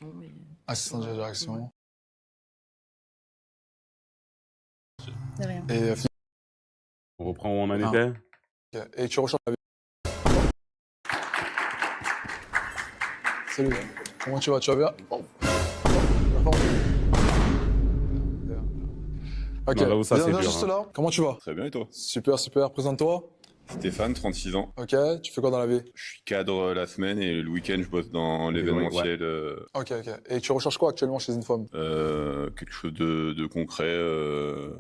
direction. Assistant de Ouais. direction. De rien. Et, On reprend où on en Ah. était. ok. Et tu recherches la vie. Salut, comment tu vas? Tu vas bien? Oh. La forme. Ok, Non, là où ça, viens, c'est viens dur, juste hein. là. Comment tu vas? Très bien, et toi? Super, super. Présente-toi. Stéphane, 36 ans. Ok, tu fais quoi dans la vie? Je suis cadre la semaine et le week-end, je bosse dans l'événementiel. Ok, ok. Et tu recherches quoi actuellement chez Infom? Quelque chose de concret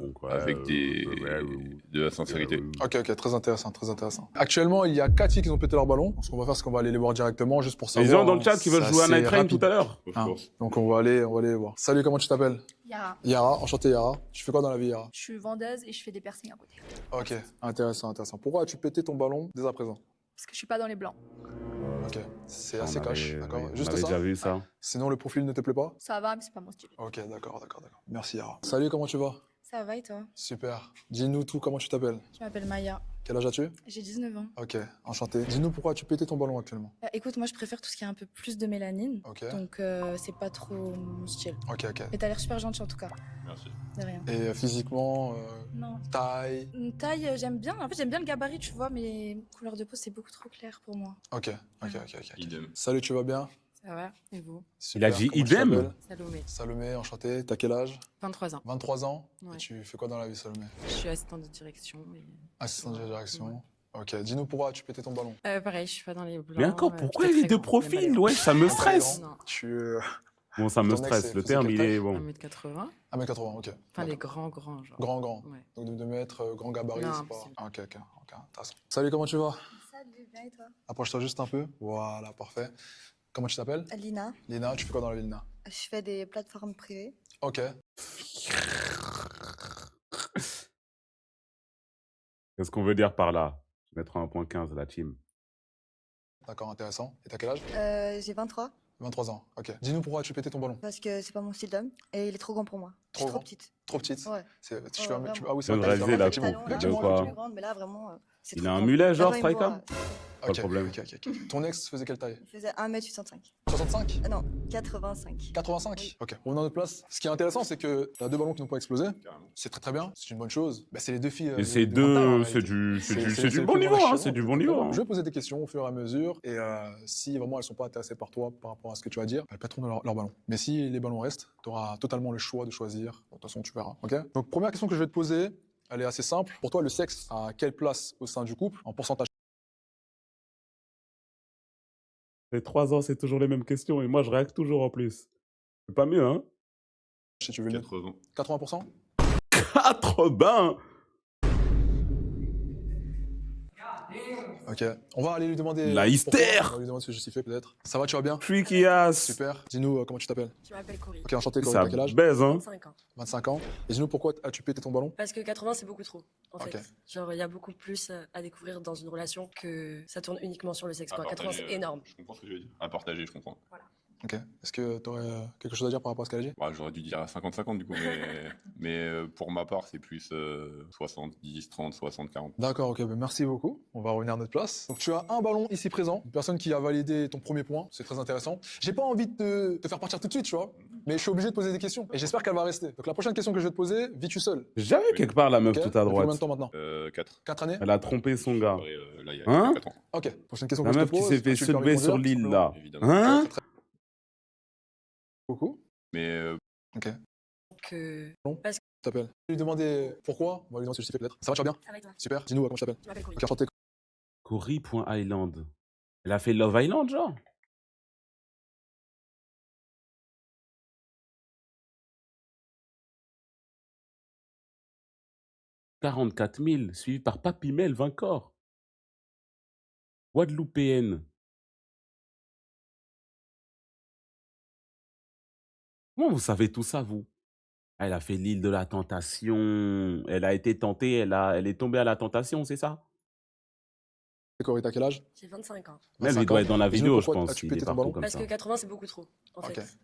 Donc, ouais, avec de la sincérité. Ok, ok, très intéressant, très intéressant. Actuellement, il y a 4 filles qui ont pété leur ballon. Donc, ce qu'on va faire, c'est qu'on va aller les voir directement, juste pour Les savoir. gens dans le chat qui veulent c'est jouer à assez Night Train rapide. tout à l'heure. Of Ah. course. Donc, on va aller les voir. Salut, comment tu t'appelles? Yara. Yara, enchanté Yara. Tu fais quoi dans la vie, Yara? Je suis vendeuse et je fais des piercings à côté. Ok, intéressant, intéressant. Pourquoi as-tu pété ton ballon dès à présent? Parce que je suis pas dans les blancs. Ok, c'est On assez cash, avait- d'accord. oui, on Juste avait ça? déjà vu ça. Sinon, le profil ne te plaît pas? Ça va, mais c'est pas mon style. Ok, d'accord, d'accord, d'accord. Merci Yara. Salut, comment tu vas? Ça va et toi? Super. Dis-nous tout, comment tu t'appelles? Je m'appelle Maya. Quel âge as-tu? J'ai 19 ans. Ok, enchanté. Dis-nous pourquoi as-tu pété ton ballon actuellement? Écoute, moi je préfère tout ce qui a un peu plus de mélanine. Ok, Donc c'est pas trop mon style. ok, ok. Mais t'as l'air super gentil en tout cas. Merci. De rien. Et physiquement, Non. taille? Une taille, j'aime bien. En fait, j'aime bien le gabarit, tu vois, mais couleur de peau, c'est beaucoup trop clair pour moi. Ok, ok, ok, ok. Idem. Salut, tu vas bien? Ça va? Et vous? Super. dit Comment tu idem? t'appelles? Salomé. Salomé, enchanté. T'as quel âge? 23 ans. 23 ans? Ouais. Et tu fais quoi dans la vie, Salomé? Je suis assistante de direction. Assistant de direction. Ouais. Ok, dis-nous pourquoi as-tu pété ton ballon? Pareil, je suis pas dans les blancs. Mais encore, pourquoi j'étais il est très de grand, j'aime pas les profil? blancs. Ouais, ça me Très stresse. grand. Non. Tu. Bon, ça me Ton ex, stresse. elle Le faisait terme, quelle il taille? est bon. 1m80. 1m80, ok. Enfin, les D'accord. grands, genre. Grand, grand. Ouais. Donc de 2 mètres, grand gabarit, Non, c'est pas. impossible. Ah, ok, ok, ok, intéressant. Salut, comment tu vas? Salut, bien et toi? Approche-toi juste un peu. Voilà, parfait. Comment tu t'appelles? Lina, Lina, tu fais quoi dans la vie, Lina? je fais des plateformes privées. Ok. Qu'est-ce qu'on veut dire par là? Je vais mettre un point 15 la team. D'accord, intéressant. Et t'as quel âge? J'ai 23 23 ans, ok. Dis-nous pourquoi as-tu pété ton ballon? parce que c'est pas mon style d'homme et il est trop grand pour moi. Je Trop suis trop grand? petite. Trop petite? Ouais. Tu Ouais, fais vraiment. Ah oui, Je viens de vrai, réaliser, là, effectivement. Talons, Effectivement, quoi. je suis effectivement. plus grande, mais là vraiment, c'est Il trop a un grand. mulet, genre, Là-bas, il me voit, Strikam? Pas Ok, de problème. ok, ok, ok. Ton ex faisait quelle taille? Il faisait 1m65. 65? Ah non, 85. 85? Oui. Ok. On est dans notre place. Ce qui est intéressant, c'est que t'as 2 ballons qui n'ont pas explosé. Carrément. C'est très très bien. C'est une bonne chose. Bah, c'est les 2 filles. Et c'est de bonne taille, en deux, c'est réalité. du le bon plus niveau, grand hein, échelon. c'est du bon Donc, niveau. vraiment, hein. je vais poser des questions au fur et à mesure. Et si vraiment elles sont pas intéressées par toi par rapport à ce que tu vas dire, elles pèteront leur ballon. Mais si les ballons restent, tu auras totalement le choix de choisir. De toute façon, tu verras. Ok. Donc, première question que je vais te poser, elle est assez simple. Pour toi, le sexe a quelle place au sein du couple en pourcentage? Les 3 ans, c'est toujours les mêmes questions et moi, je réacte toujours en plus. C'est pas mieux, hein? Si tu veux mieux. 80. 80%? 80! Ok. On va aller lui demander. La hystère! pourquoi. On va lui demander ce justifier peut-être. Ça va, tu vas bien? Freaky ass! Super. Dis-nous comment tu t'appelles. Je m'appelle Cory. Ok, enchanté, Cory. Ça T'as quel âge? baise, hein? 25 ans. 25 ans. Et dis-nous pourquoi as-tu pété ton ballon? Parce que 80, c'est beaucoup trop, en Ok. fait. Genre, il y a beaucoup plus à découvrir dans une relation que ça tourne uniquement sur le sexe, À quoi. 80, partager, c'est énorme. Je comprends ce que je veux dire. À partager, je comprends. Ok. Est-ce que tu aurais quelque chose à dire par rapport à ce qu'elle a dit? Bah, j'aurais dû dire à 50-50 du coup, mais pour ma part, c'est plus 70, 30, 60, 40. D'accord, ok, ben merci beaucoup. On va revenir à notre place. Donc tu as un ballon ici présent, une personne qui a validé ton premier point, c'est très intéressant. J'ai pas envie de te faire partir tout de suite, tu vois, mais je suis obligé de poser des questions et j'espère qu'elle va rester. Donc la prochaine question que je vais te poser, vis-tu seul? J'ai vu quelque part la meuf Ok. tout à Depuis combien de droite. temps maintenant? 4. 4 années? Elle a trompé son gars. Là, il y a Hein? 4 ans, Ok. Prochaine question La que je te meuf qui pose. s'est fait as-tu le permis soulever de sur conduire, l'île, tout simplement? là. évidemment. Hein? Très beaucoup. Mais Ok. Que... Tu t'appelles. Je vais lui demander pourquoi. On va lui demander ce justifier peut-être. Ça va, tu vas bien? Ça va et toi? Super. Dis-nous comment tu t'appelles. Je m'appelle Cory. Ok, enchanté. Cory.island. Elle a fait Love Island, genre? « 44 000, suivi par Papimel, 20 corps. Guadeloupéenne. Comment vous savez tout ça, vous? Elle a fait l'île de la tentation. Elle a été tentée, elle est tombée à la tentation, c'est ça? Cory, t'as quel âge? J'ai 25 ans. Mais elle 25 lui doit ans. être dans la Dis-nous vidéo, je pourquoi pense. as-tu Il pété est ton partout ballon? comme Parce ça. que 80, c'est beaucoup trop, en Ok. fait.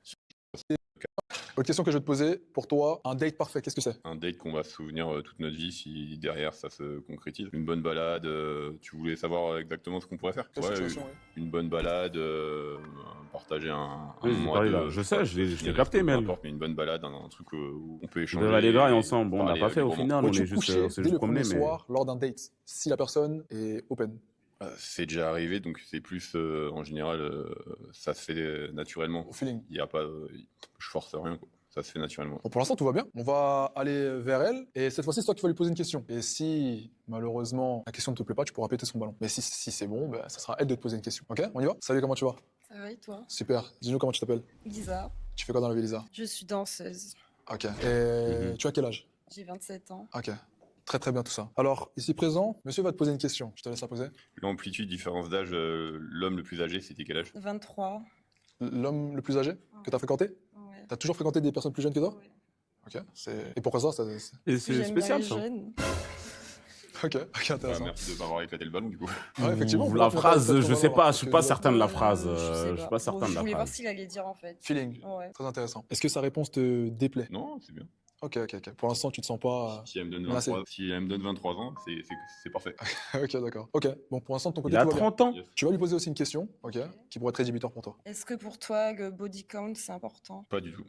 Autre question que je vais te poser. Pour toi, un date parfait, qu'est-ce que c'est? un date qu'on va se souvenir toute notre vie si derrière ça se concrétise. Une bonne balade, tu voulais savoir exactement ce qu'on pourrait faire? Quelle Ouais, situation, oui. une bonne balade, partager un Oui, j'ai moment à parlé deux, là. Je sais, je l'ai ciné, capté, resto, peu même. importe, mais une bonne balade, un truc où on peut On échanger. devait aller grailler et ensemble. Bon, on n'a parler pas fait au librement. final, on Pourrais-tu est juste, coucher on s'est dès juste le premier promené, mais. soir lors d'un date si la personne est open? C'est déjà arrivé, donc c'est plus en général, ça se fait naturellement. Au feeling. Il y a pas, je force rien, quoi. Ça se fait naturellement. Bon, pour l'instant, tout va bien. On va aller vers elle et cette fois-ci, c'est toi qui vas lui poser une question. Et si malheureusement la question ne te plaît pas, tu pourras péter son ballon. Mais si c'est bon, ben, ça sera elle de te poser une question. Ok, on y va? Salut, comment tu vas? Ça va et toi? Super. Dis-nous comment tu t'appelles. Lisa, Tu fais quoi dans la vie, Lisa? je suis danseuse. Ok. Et Mhm. tu as quel âge? J'ai 27 ans. Ok. Très très bien tout ça. Alors, ici présent, monsieur va te poser une question. Je te laisse la poser. L'amplitude, différence d'âge, l'homme le plus âgé, c'était quel âge? 23. L'homme le plus âgé que tu as fréquenté? Ouais. Tu as toujours fréquenté des personnes plus jeunes que toi? Ouais. Ok. Et pourquoi ça, Et c'est J'aime bien spécial, les ça. jeunes. Ok, intéressant. Merci de m'avoir éclaté le ballon, du coup. Ouais, effectivement. Ouh, pourquoi la tu m'as phrase, pas fait je ton sais ballon, pas, alors je suis que pas tu- certain de la Je phrase. sais Je suis pas. pas certain Bon, de je la voulais voir phrase. ce qu'il allait dire en fait. Feeling. Ouais. Très intéressant. Est-ce que sa réponse te déplaît? Non, c'est bien. Ok. Pour l'instant, tu te sens pas. Si elle me donne menacé. 23 ans, c'est parfait. Ok, d'accord. Ok. Bon, pour l'instant, de ton côté, Il a tout va bien. 30 ans. Yes. Tu vas lui poser aussi une question, ok, qui pourrait être rédhibitoire pour toi. Est-ce que pour toi, le body count, c'est important? Pas du tout.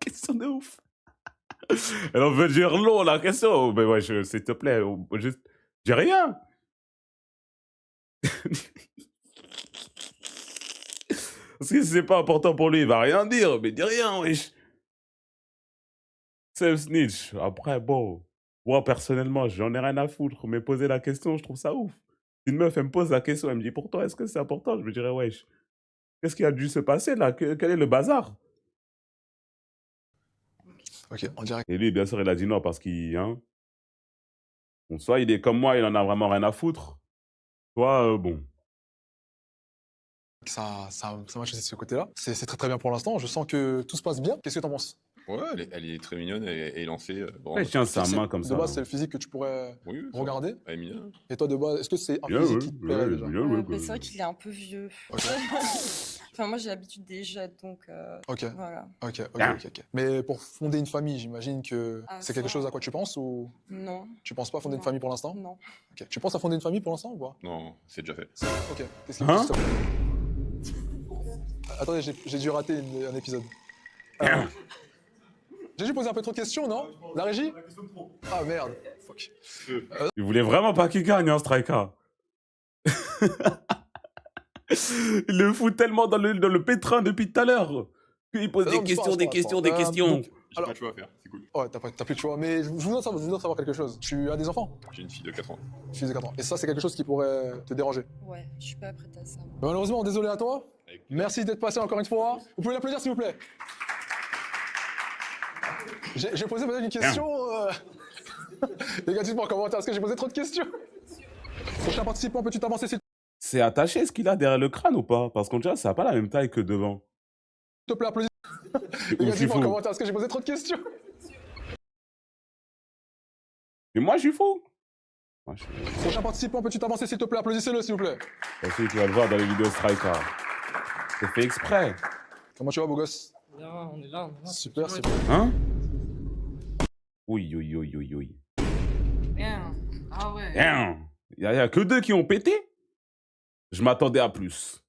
Question de ouf. Elle veut dire long, la question. Mais ouais, s'il te plaît, juste. Dis rien. Parce que si c'est pas important pour lui, il va rien dire. Mais dis rien, wesh. C'est snitch. Après, bon. Moi, personnellement, j'en ai rien à foutre. Mais poser la question, je trouve ça ouf. Si une meuf, elle me pose la question, elle me dit, pour toi, est-ce que c'est important? Je me dirais, wesh. Qu'est-ce qui a dû se passer là? Quel est le bazar? Ok, en direct. Et lui, bien sûr, il a dit non parce qu'il. Hein, bon, soit il est comme moi, il en a vraiment rien à foutre. Soit, bon. Ça marche aussi de ce côté-là. C'est très très bien pour l'instant. Je sens que tout se passe bien. Qu'est-ce que t'en penses? Ouais, elle est très mignonne et lancée. Ouais, tiens sa C'est- main comme De ça. base, c'est le physique que tu pourrais Oui, ça va. regarder. Elle est mignonne. Et toi, de base, est-ce que c'est un Bien, physique ouais, qui te plairait déjà? bien, ouais, Mais c'est vrai qu'il est un peu vieux. Ok, Enfin, moi, j'ai l'habitude des jeunes, donc ok, voilà. ok. Mais pour fonder une famille, j'imagine que Ah, c'est quelque ça. chose à quoi tu penses ou Non, tu penses pas fonder une Non. famille pour l'instant? non. Ok. Tu penses à fonder une famille pour l'instant ou pas? Non, c'est déjà fait. Ok. Qu'est-ce qui Hein? s'il te plaît? Attendez, j'ai dû rater un épisode. J'ai dû poser un peu trop de questions, non? La régie? Ah merde. Fuck. Il voulait vraiment pas qu'il gagne, hein, Striker. Il le fout tellement dans le pétrin depuis tout à l'heure. Qu'il pose Non, des mais questions, c'est des pas questions, grave. des questions. donc, J'ai Alors- pas de choix à faire, c'est cool. ouais, t'as plus de choix. Mais je voudrais savoir quelque chose. Tu as des enfants? J'ai une fille de 4 ans. Fils de 4 ans. Et ça, c'est quelque chose qui pourrait te déranger. Ouais, je suis pas prête à ça. Malheureusement, désolé à toi. Avec- Merci d'être passé encore une fois. Vous pouvez l'applaudir, s'il vous plaît. J'ai posé peut-être une question négativement en commentaire. Est-ce que j'ai posé trop de questions? Prochain participant, peux-tu t'avancer, s'il C'est attaché ce qu'il a derrière le crâne ou pas? Parce qu'on dirait que ça n'a pas la même taille que devant. te plaît? Applaudis. Ou je suis Négativement en fou. commentaire. Est-ce que j'ai posé trop de questions? Mais moi, je suis fou. Moi, je suis... Prochain participant, peux-tu t'avancer, s'il te plaît? Applaudissez-le, s'il vous plaît. Parce que tu vas le voir dans les vidéos Striker. C'est fait exprès. Comment tu vas, beau gosse? Bien, on est là. Super. Hein? Oui, oui, oui, oui, oui. Bien. Ah ouais. Il n'y a que 2 qui ont pété? Je m'attendais à plus.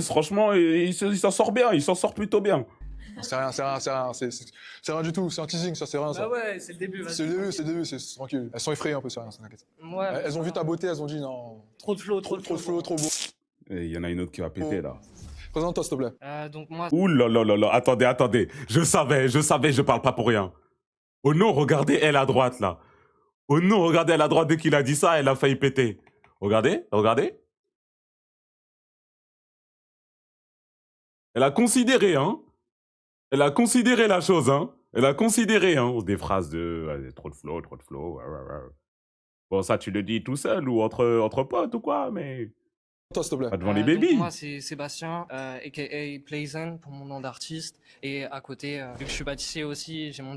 Franchement, il s'en sort bien, il s'en sort plutôt bien. C'est rien du tout. C'est un teasing, ça, c'est rien, ça. Bah ouais, c'est le début. vas-y. C'est le début, c'est tranquille. Elles sont effrayées un peu, c'est rien, ça t'inquiète. Ouais, mais Elles ont ça vu va. ta beauté, elles ont dit non. Trop de flow, Trop beau. Et il y en a une autre qui va péter là. Présente-toi, s'il te plaît. Donc moi, Ouh là là là là, attendez. Je savais, je parle pas pour rien. Oh non, regardez elle à droite là. Oh non, regardez elle à droite, dès qu'il a dit ça, elle a failli péter. Regardez. Elle a considéré, hein. Elle a considéré la chose, hein. Des phrases de trop de flow. Bon, ça, tu le dis tout seul ou entre potes ou quoi, mais Toi, s'il te plaît. pas devant les donc babies. moi c'est Sébastien, aka Playzen pour mon nom d'artiste. Et à côté, vu que je suis pâtissier aussi, j'ai mon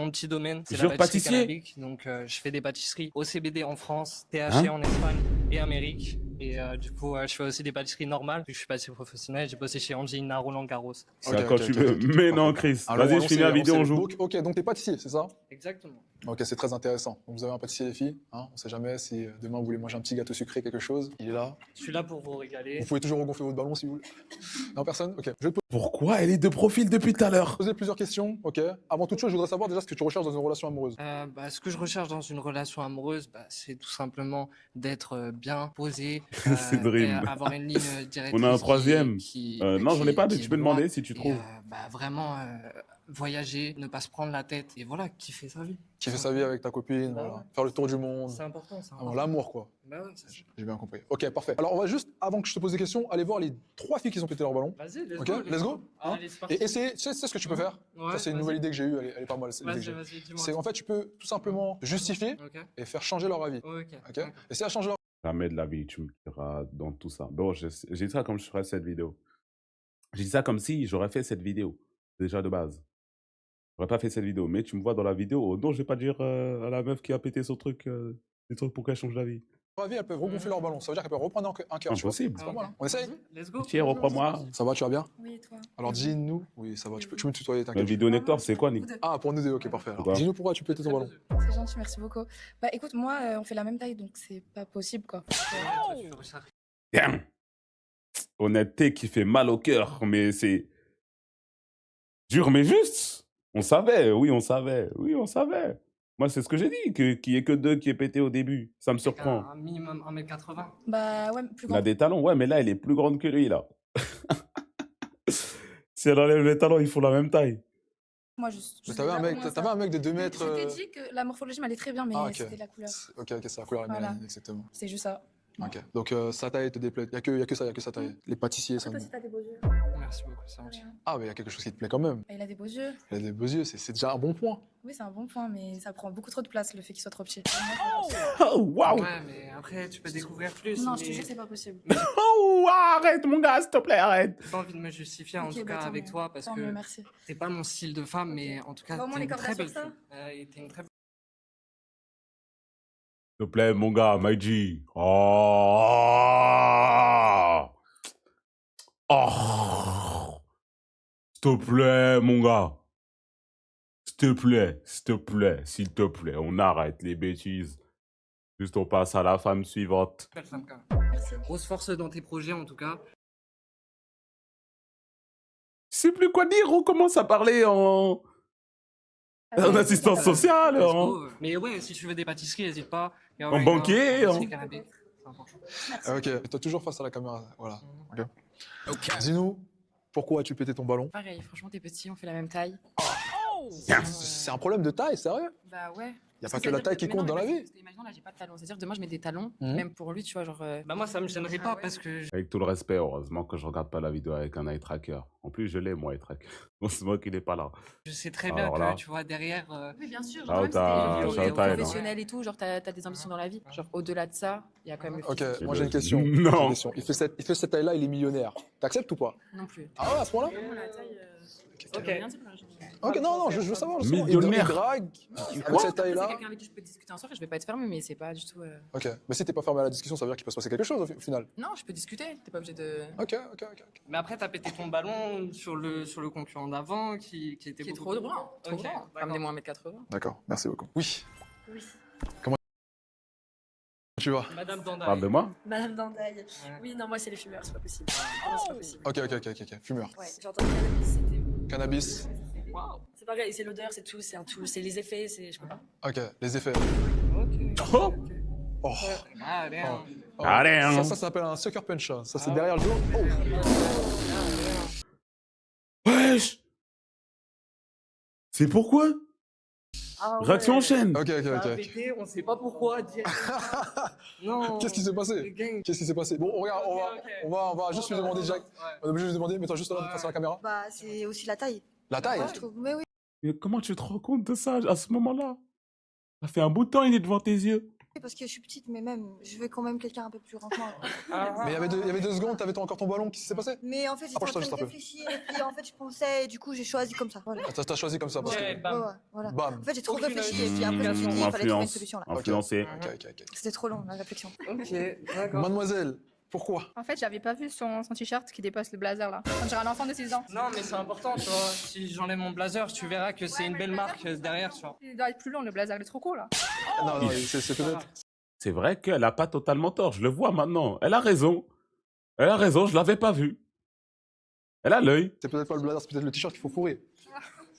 petit domaine, c'est Jure la pâtisserie pâtissier cannabique. Donc je fais des pâtisseries au CBD en France, THC Hein en Espagne et Amérique. Et du coup, je fais aussi des pâtisseries normales. Vu que je suis pâtissier professionnel, j'ai bossé chez Angelina Roland Garros. C'est Ok, quand ok, tu ok, veux. ok, Mais non, parfait. Chris. Alors, Vas-y, je finis la vidéo, on joue. Ok, donc t'es pâtissier, c'est ça? Exactement. Ok, c'est très intéressant. Donc vous avez un pâtissier les filles, hein, on sait jamais si demain vous voulez manger un petit gâteau sucré, quelque chose. Il est là. Je suis là pour vous régaler. Vous pouvez toujours regonfler votre ballon si vous voulez. Non, personne? Ok. Je vais te Pourquoi elle est de profil depuis tout à l'heure? poser plusieurs questions, ok? Avant toute chose, je voudrais savoir déjà ce que tu recherches dans une relation amoureuse. Ce que je recherche dans une relation amoureuse, c'est tout simplement d'être bien posé, C'est dream. et avoir une ligne directrice. On a un troisième. Non, j'en ai pas, mais qui tu est peux droite demander si tu et, trouves. vraiment voyager, ne pas se prendre la tête et voilà, kiffer sa vie. Qui fait sa vie avec ta copine, Bah voilà. ouais. Faire le tour du monde. C'est important, c'est Ah, important. l'amour, quoi. Bah ouais, c'est ça. J'ai bien compris. Ok, parfait. Alors, on va juste, avant que je te pose des questions, aller voir les 3 filles qui ont pété leur ballon. Vas-y, let's Ok, go. let's go. Hein. Allez, c'est parti. Et essayer, tu sais ce que tu peux faire? Ouais, Ça, c'est une vas-y. nouvelle idée que j'ai eue, elle est pas mal. c'est l'idée que Vas-y, j'ai. vas-y, dis-moi. C'est en fait, tu peux tout simplement justifier Ok, et faire changer leur avis. ok. Ok? Et si elle change leur Jamais de la vie, tu me diras dans tout ça. Bon, j'ai dit ça comme je ferais cette vidéo. J'ai dit ça comme si j'aurais fait cette vidéo, déjà de base. J'aurais pas fait cette vidéo, mais tu me vois dans la vidéo. Oh non, je vais pas dire à la meuf qui a pété son truc, des trucs pour qu'elle change d'avis. avis, elles peuvent regonfler leur ballon. Ça veut dire qu'elles peuvent reprendre un cœur. tu vois. Impossible. C'est pas mal, hein. On essaye? Let's go. Tiens, reprends-moi. Ça va, tu vas bien? Oui, et toi? Alors, dis-nous. Oui, ça va, tu peux me tutoyer, La t'inquiète. vidéo Nectar, c'est quoi, Nick? Ah, pour nous deux, ok, parfait. Alors, Pourquoi? dis-nous pourquoi tu pétais ton ballon. C'est gentil, merci beaucoup. Bah écoute, moi, on fait la même taille, donc c'est pas possible, quoi. Damn. Honnêteté qui fait mal au cœur, mais c'est dur, mais juste. On savait, oui, on savait, oui, on savait. Moi, c'est ce que j'ai dit, qu'il n'y ait que 2 qui aient pété au début. Ça me surprend. Un minimum 1m80. Bah ouais, plus Il grand. a des talons, ouais, mais là, elle est plus grande que lui, là. Si elle enlève les talons, ils font la même taille. Moi, juste. Mais t'avais un mec de 2 mètres. Je t'ai dit que la morphologie m'allait très bien, mais Ah, ok. c'était la couleur. Ok, c'est la couleur, Voilà. exactement. C'est juste ça. Ok. Donc, sa taille te déplaît. Il n'y a que ça, il y a que sa taille. Les pâtissiers, ça. Toi aussi, t'as des beaux yeux. Merci beaucoup, c'est gentil. Ah, mais il y a quelque chose qui te plaît quand même. Bah, il a des beaux yeux. Il a des beaux yeux, c'est déjà un bon point. Oui, c'est un bon point, mais ça prend beaucoup trop de place, le fait qu'il soit trop petit. Oh, waouh! Ouais, mais après, tu peux découvrir plus. Non, mais je te jure, c'est pas possible. Oh, arrête, mon gars, s'il te plaît, arrête! j'ai pas envie de me justifier, en Ok, tout bah, cas, tant avec mieux. toi, parce Tant que mieux, merci. t'es pas mon style de femme, mais en tout cas, Bah, au moins, t'es les une très cordes belle sur ça. fille. Et t'es une très belle. S'il te plaît, mon gars, Maïji. Oh! Oh! S'il te plaît, mon gars. S'il te plaît, s'il te plaît, s'il te plaît, on arrête les bêtises. Juste on passe à la femme suivante. Belle femme, quand même. Merci. Grosse force dans tes projets, en tout cas. Je sais plus quoi dire, on commence à parler en assistance sociale, Let's en... go. Mais ouais, si tu veux des pâtisseries, n'hésite pas. En banquier, C'est en- canapé. C'est important. Ah, ok, toi toujours face à la caméra. Voilà. Ok. Dis-nous, pourquoi as-tu pété ton ballon? Pareil, franchement, t'es petit, on fait la même taille. C'est un problème de taille, sérieux? Bah ouais. Il n'y a pas que la taille qui compte dans la vie. Imaginons, là, j'ai pas de talons. C'est-à-dire, demain, je mets des talons, Mhm. même pour lui, tu vois, genre. Bah, moi, ça me gênerait pas Ah ouais. parce que Avec tout le respect, heureusement que je regarde pas la vidéo avec un eye tracker. En plus, je l'ai, moi, eye tracker. Heureusement qu'il est pas là. je sais très bien Alors que, là. tu vois, derrière. Oui, bien sûr. Ah, Genre, même si t'as- t'es t'as taille, là. professionnel et tout, genre, t'as des ambitions dans la vie. Genre, au-delà de ça, il y a quand même le Ok, physique. moi j'ai une question. Non. J'ai une question. Il fait cette taille-là, il est millionnaire. T'acceptes ou pas? Non plus. Ah ouais, à ce point-là? La taille. Ok. Rien dire, genre. Ok, non, je veux savoir. justement. Millionnaire. Il drague avec Quoi cette C'est taille-là. quelqu'un avec qui je peux discuter un soir et je vais pas être fermée, mais c'est pas du tout. Ok, mais si t'es pas fermé à la discussion, ça veut dire qu'il peut se passer quelque chose au final. Non, je peux discuter, t'es pas obligé de. Ok. Mais après, t'as pété ton ballon sur le concurrent d'avant qui était Qui est beaucoup trop plus- grand. Trop Ok, grand. d'accord. Ramenez-moi 1m80. D'accord, merci beaucoup. Oui, Oui. tu vas. Madame Dandaï. Parle de moi. Madame Dandaï. Ouais. Oui, non, moi, c'est les fumeurs, c'est pas possible. Non, c'est pas possible. Ok, fumeur. Ouais, j'ai entendu cannabis, c'était. Cannabis. Waouh. C'est pareil, c'est l'odeur, c'est tout, c'est les effets, c'est. Je peux pas. Ok, les effets. Ok. Oh. Oh. Ah, bien. Oh. Allez, hein. Ça s'appelle un sucker punch. Ça, c'est Ah derrière le dos. Oh. Wesh. C'est pourquoi? Ah, Réaction en chaîne. Ok. Ça a pété, on sait pas pourquoi. Non. Qu'est-ce qui s'est Le passé? gang. Qu'est-ce qui s'est passé? Bon, regarde, Ok. on va juste lui demander, Jack. Ouais. On est obligé de lui demander, mets-toi juste là Ouais. face à la caméra. Bah, c'est aussi la taille. La taille. Je trouve. Mais oui. Mais comment tu te rends compte de ça à ce moment-là? Ça fait un bout de temps, il est devant tes yeux. Parce que je suis petite, mais même, je veux quand même quelqu'un un peu plus grand que moi. Mais il y avait 2 secondes, t'avais encore ton ballon, qu'est-ce qui s'est passé? Mais en fait, j'étais en Approche-toi train juste de un peu. réfléchir, et puis en fait, je pensais, et du coup, j'ai choisi comme ça. Voilà. Ah, t'as choisi comme ça parce Ouais, que. bam. Ouais, voilà. Bam. En fait, j'ai trop Aucune réfléchi, et puis après, je me suis dit, il fallait trouver une Influence. solution là. Influencé. Ok. C'était trop long, la réflexion. Ok, d'accord. Mademoiselle, Pourquoi? En fait, j'avais pas vu son t-shirt qui dépasse le blazer là. On dirait un enfant de 6 ans. Non, mais c'est important, tu vois. Si j'enlève mon blazer, tu verras que c'est une belle marque derrière, tu vois. Il doit être plus long le blazer, il est trop court là. Non, non, c'est peut-être. C'est vrai qu'elle a pas totalement tort, je le vois maintenant. Elle a raison. Elle a raison, je l'avais pas vu. Elle a l'œil. C'est peut-être pas le blazer, c'est peut-être le t-shirt qu'il faut fourrer.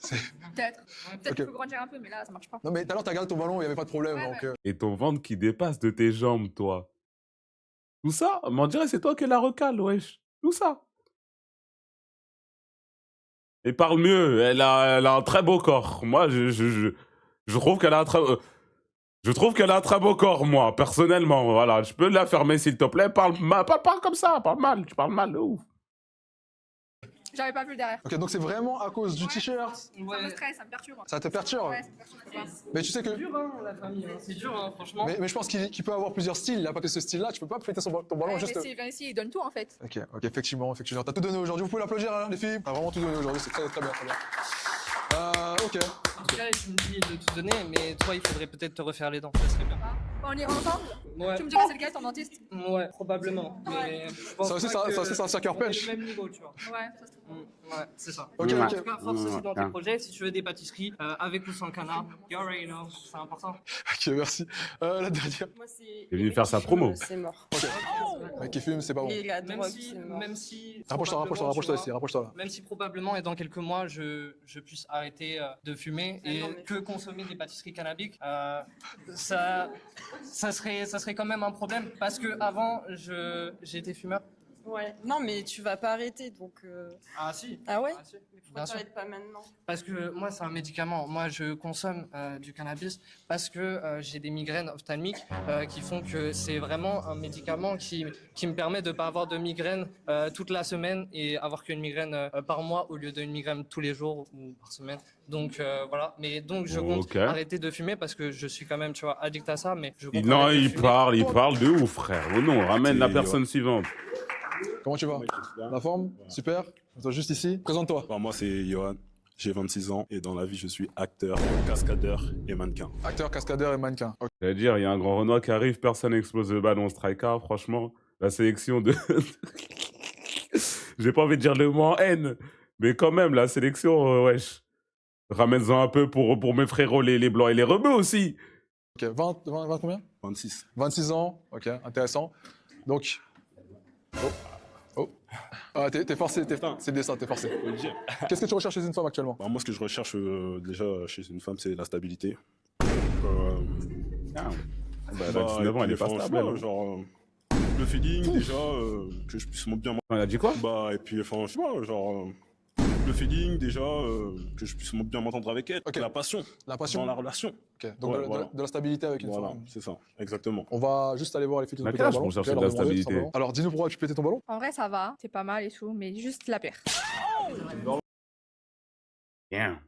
Peut-être. Peut-être qu'il faut grandir un peu, mais là, ça marche pas. Non, mais tout à l'heure, t'as regardé ton ballon, il n'y avait pas de problème. Ouais, donc, ouais. Et ton ventre qui dépasse de tes jambes, toi. Tout ça, mais on dirait c'est toi qui la recale, wesh. Tout ça. Et parle mieux, elle a un très beau corps. Moi, je trouve qu'elle a un très... je trouve qu'elle a un très beau corps, moi, personnellement. Voilà, je peux la fermer, s'il te plaît. Parle comme ça, parle mal. Tu parles mal, de ouf. J'avais pas vu le derrière. Ok, donc c'est vraiment à cause du t-shirt. Ça me stresse, ça me perturbe. Ça te perturbe. Ouais, ça me perturbe. Mais tu sais que. C'est dur, hein, la famille. Hein. C'est dur, hein, franchement. Mais je pense qu'il peut avoir plusieurs styles. Il n'a pas que ce style-là. Tu peux pas fêter ton ballon Ouais, juste. mais s'il vient ici, il donne tout en fait. Ok, effectivement. T'as tout donné aujourd'hui. Vous pouvez l'applaudir, hein, les filles. T'as vraiment tout donné aujourd'hui. C'est très, très bien, très bien. Ok. Là, tu me dis de tout donner, mais toi, il faudrait peut-être te refaire les dents. Ça serait bien. On ira ensemble. Ouais. Tu me diras c'est lequel ton dentiste. Ouais, probablement. Mais je pense Ça aussi, pas que c'est un sucker on est punch. au même niveau, tu vois. Ouais, ça se trouve. Ouais, c'est ça. Ok, En ok. tout cas, force aussi dans tes projets. Si tu veux des pâtisseries, avec ou sans canard, you already know, c'est important. Ok, merci. La dernière. Moi, c'est. Il est venu faire sa promo. C'est mort. Le mec qui fume, c'est pas bon. Et la Même drogue, si, c'est mort. même si. Rapproche-toi probablement, ici, rapproche-toi là. Même si probablement, et dans quelques mois, je puisse arrêter de fumer et non, mais- que consommer des pâtisseries cannabiques, ça serait quand même un problème parce que avant, j'étais fumeur. Ouais. Non, mais tu vas pas arrêter, donc. Ah si. Ah ouais? Ah, si. Pourquoi Bien sûr. t'arrêtes pas maintenant? Parce que moi, c'est un médicament. Moi, je consomme du cannabis parce que j'ai des migraines ophtalmiques qui font que c'est vraiment un médicament qui me permet de ne pas avoir de migraine toute la semaine et avoir qu'une migraine par mois au lieu d'une migraine tous les jours ou par semaine. Donc voilà. Mais donc je compte Ok. arrêter de fumer parce que je suis quand même, tu vois, addict à ça. Mais je compte Non, arrêter de il fumer. parle de ouf, frère. Oh non, ramène la C'est- personne suivante. Comment tu vas? La forme? Super. Toi, juste ici. Présente-toi. Bah, moi, c'est Johan. J'ai 26 ans et dans la vie, je suis acteur, cascadeur et mannequin. Acteur, cascadeur et mannequin. Ok. J'allais dire, il y a un grand Renoir qui arrive, personne n'explose le ballon striker. Franchement, la sélection de. J'ai pas envie de dire le mot en haine, mais quand même, la sélection, wesh. Ramène-en un peu pour mes frérots, les blancs et les rebeux aussi. Ok, 20 combien? 26. 26 ans. Ok, intéressant. Donc. Oh. Ah, t'es forcé, c'est le dessin, t'es forcé. Faut le dire. Qu'est-ce que tu recherches chez une femme actuellement? Bah, moi, ce que je recherche déjà chez une femme, c'est la stabilité. Ah, bah, elle a 19 ans, elle est pas stable. franchement, elle, hein. genre, le feeling, déjà, que je puisse bien... Elle a dit quoi? Bah, et puis, enfin, je sais pas, genre... le feeling, déjà, que je puisse bien m'entendre avec elle. Ok. La passion. La passion. Dans la relation. Ok, donc Ouais, de, voilà. de la stabilité avec une Voilà, femme. c'est ça, exactement. On va juste aller voir les filles qui ont Mais pété quel leur âge ballon. pour chercher Ok, de leur la demander, tout stabilité? simplement. Alors, dis-nous pourquoi tu pétais ton ballon. En vrai, ça va, c'est pas mal et tout, mais juste la paire. Bien.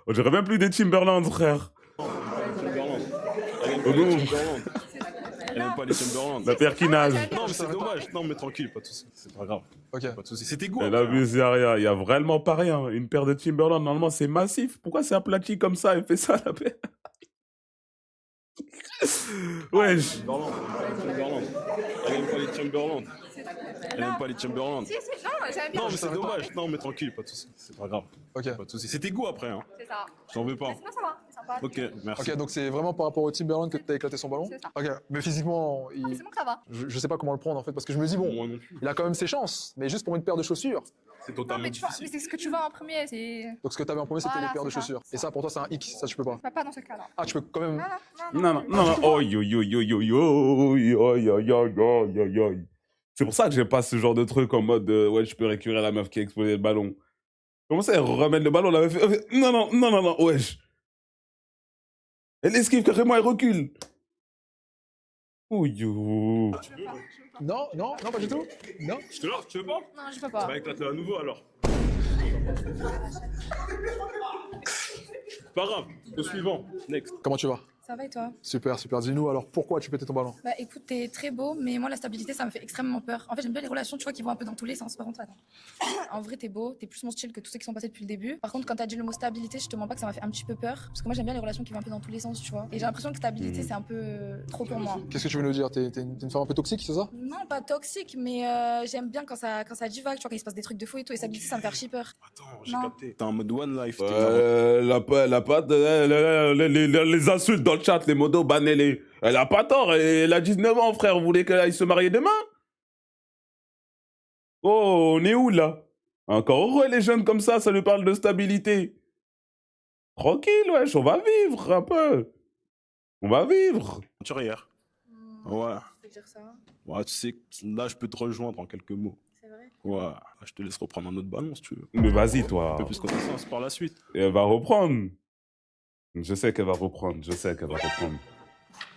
On dirait même plus des Timberland, frère. Timberland. Oh non. Elle aime pas les Timberland. La paire qui nage. Non, mais c'est dommage. Non, mais tranquille, pas de soucis. C'est pas grave. Ok. Pas de soucis. C'était goût. Elle abuse, y a rien. Il y a vraiment pas rien. Une paire de Timberland, normalement, c'est massif. Pourquoi c'est aplati comme ça et fait ça, la paire? Wesh. Timberland. Elle aime pas les Timberland. Elle aime pas les Timberland. Si, si, non, j'aime bien. Non, mais c'est dommage. Non, mais tranquille, pas de soucis. C'est pas grave. Ok. Pas de soucis. C'était goût après, hein. C'est ça. J'en veux pas. Mais sinon, ça va, c'est sympa. Ok, merci. Ok, donc c'est vraiment par rapport au Timberland que t'as éclaté son ballon? C'est ça. Ok, mais physiquement, Mais c'est bon que ça va. je sais pas comment le prendre en fait, parce que je me dis, bon, Moi non plus. il a quand même ses chances, mais juste pour une paire de chaussures. C'est Non, totalement mais tu vois, mais difficile. c'est ce que tu vois en premier, c'est. Donc ce que t'avais en premier, c'était Voilà, les paires de c'est ça. chaussures. Et ça, pour toi, c'est un X, ça tu peux pas. Pas dans ce cas-là. Ah, tu peux quand même. Non. Oh, yo, yo, yo, yo, yo, yo, yo, yo, yo, yo, yo. C'est pour ça que j'aime pas ce genre de truc en mode, ouais, je peux récupérer la meuf qui a explosé le ballon. Comment ça, elle remettre le ballon, elle avait fait... Non, non, non, non, non, wesh. Elle esquive carrément, elle recule. Oh, yo. Non, non, non, pas du tout. Non. Je te lance, tu veux pas? Non, je peux Ça pas. va éclater à nouveau alors. Pas grave. Au suivant. Next. Comment tu vas? Ça va et toi? Super, super. Dis-nous alors, pourquoi tu pétais ton ballon? Bah écoute, t'es très beau, mais moi la stabilité ça me fait extrêmement peur. En fait, j'aime bien les relations, tu vois, qui vont un peu dans tous les sens. Par contre, attends. En vrai, t'es beau, t'es plus mon style que tous ceux qui sont passés depuis le début. Par contre, quand t'as dit le mot stabilité, je te mens pas que ça m'a fait un petit peu peur. Parce que moi, j'aime bien les relations qui vont un peu dans tous les sens, tu vois. Et j'ai l'impression que stabilité, c'est un peu trop pour moi. Qu'est-ce que tu veux nous dire? T'es une femme un peu toxique, c'est ça? Non, pas toxique, mais j'aime bien quand ça divague, tu vois, quand il se passe des trucs de fou et tout. Et stabilité, ça me fait archi peur. Attends, j'ai Non. capté. T'es en mode one life. t'es genre- Les insultes dans le chat, les modos, bannez-les. Elle a pas tort, elle a 19 ans, frère. Vous voulez qu'elle aille se marier demain? Oh, on est où là? Encore heureux les jeunes comme ça lui parle de stabilité. Tranquille, wesh, on va vivre un peu. On va vivre. Hier. Ouais. Tu veux dire ça? Ouais, tu sais, là, je peux te rejoindre en quelques mots. C'est vrai? Ouais. Je te laisse reprendre un autre ballon si tu veux. Mais vas-y, Un toi. peu plus connaissance par la suite. Et elle va reprendre. Je sais qu'elle va reprendre,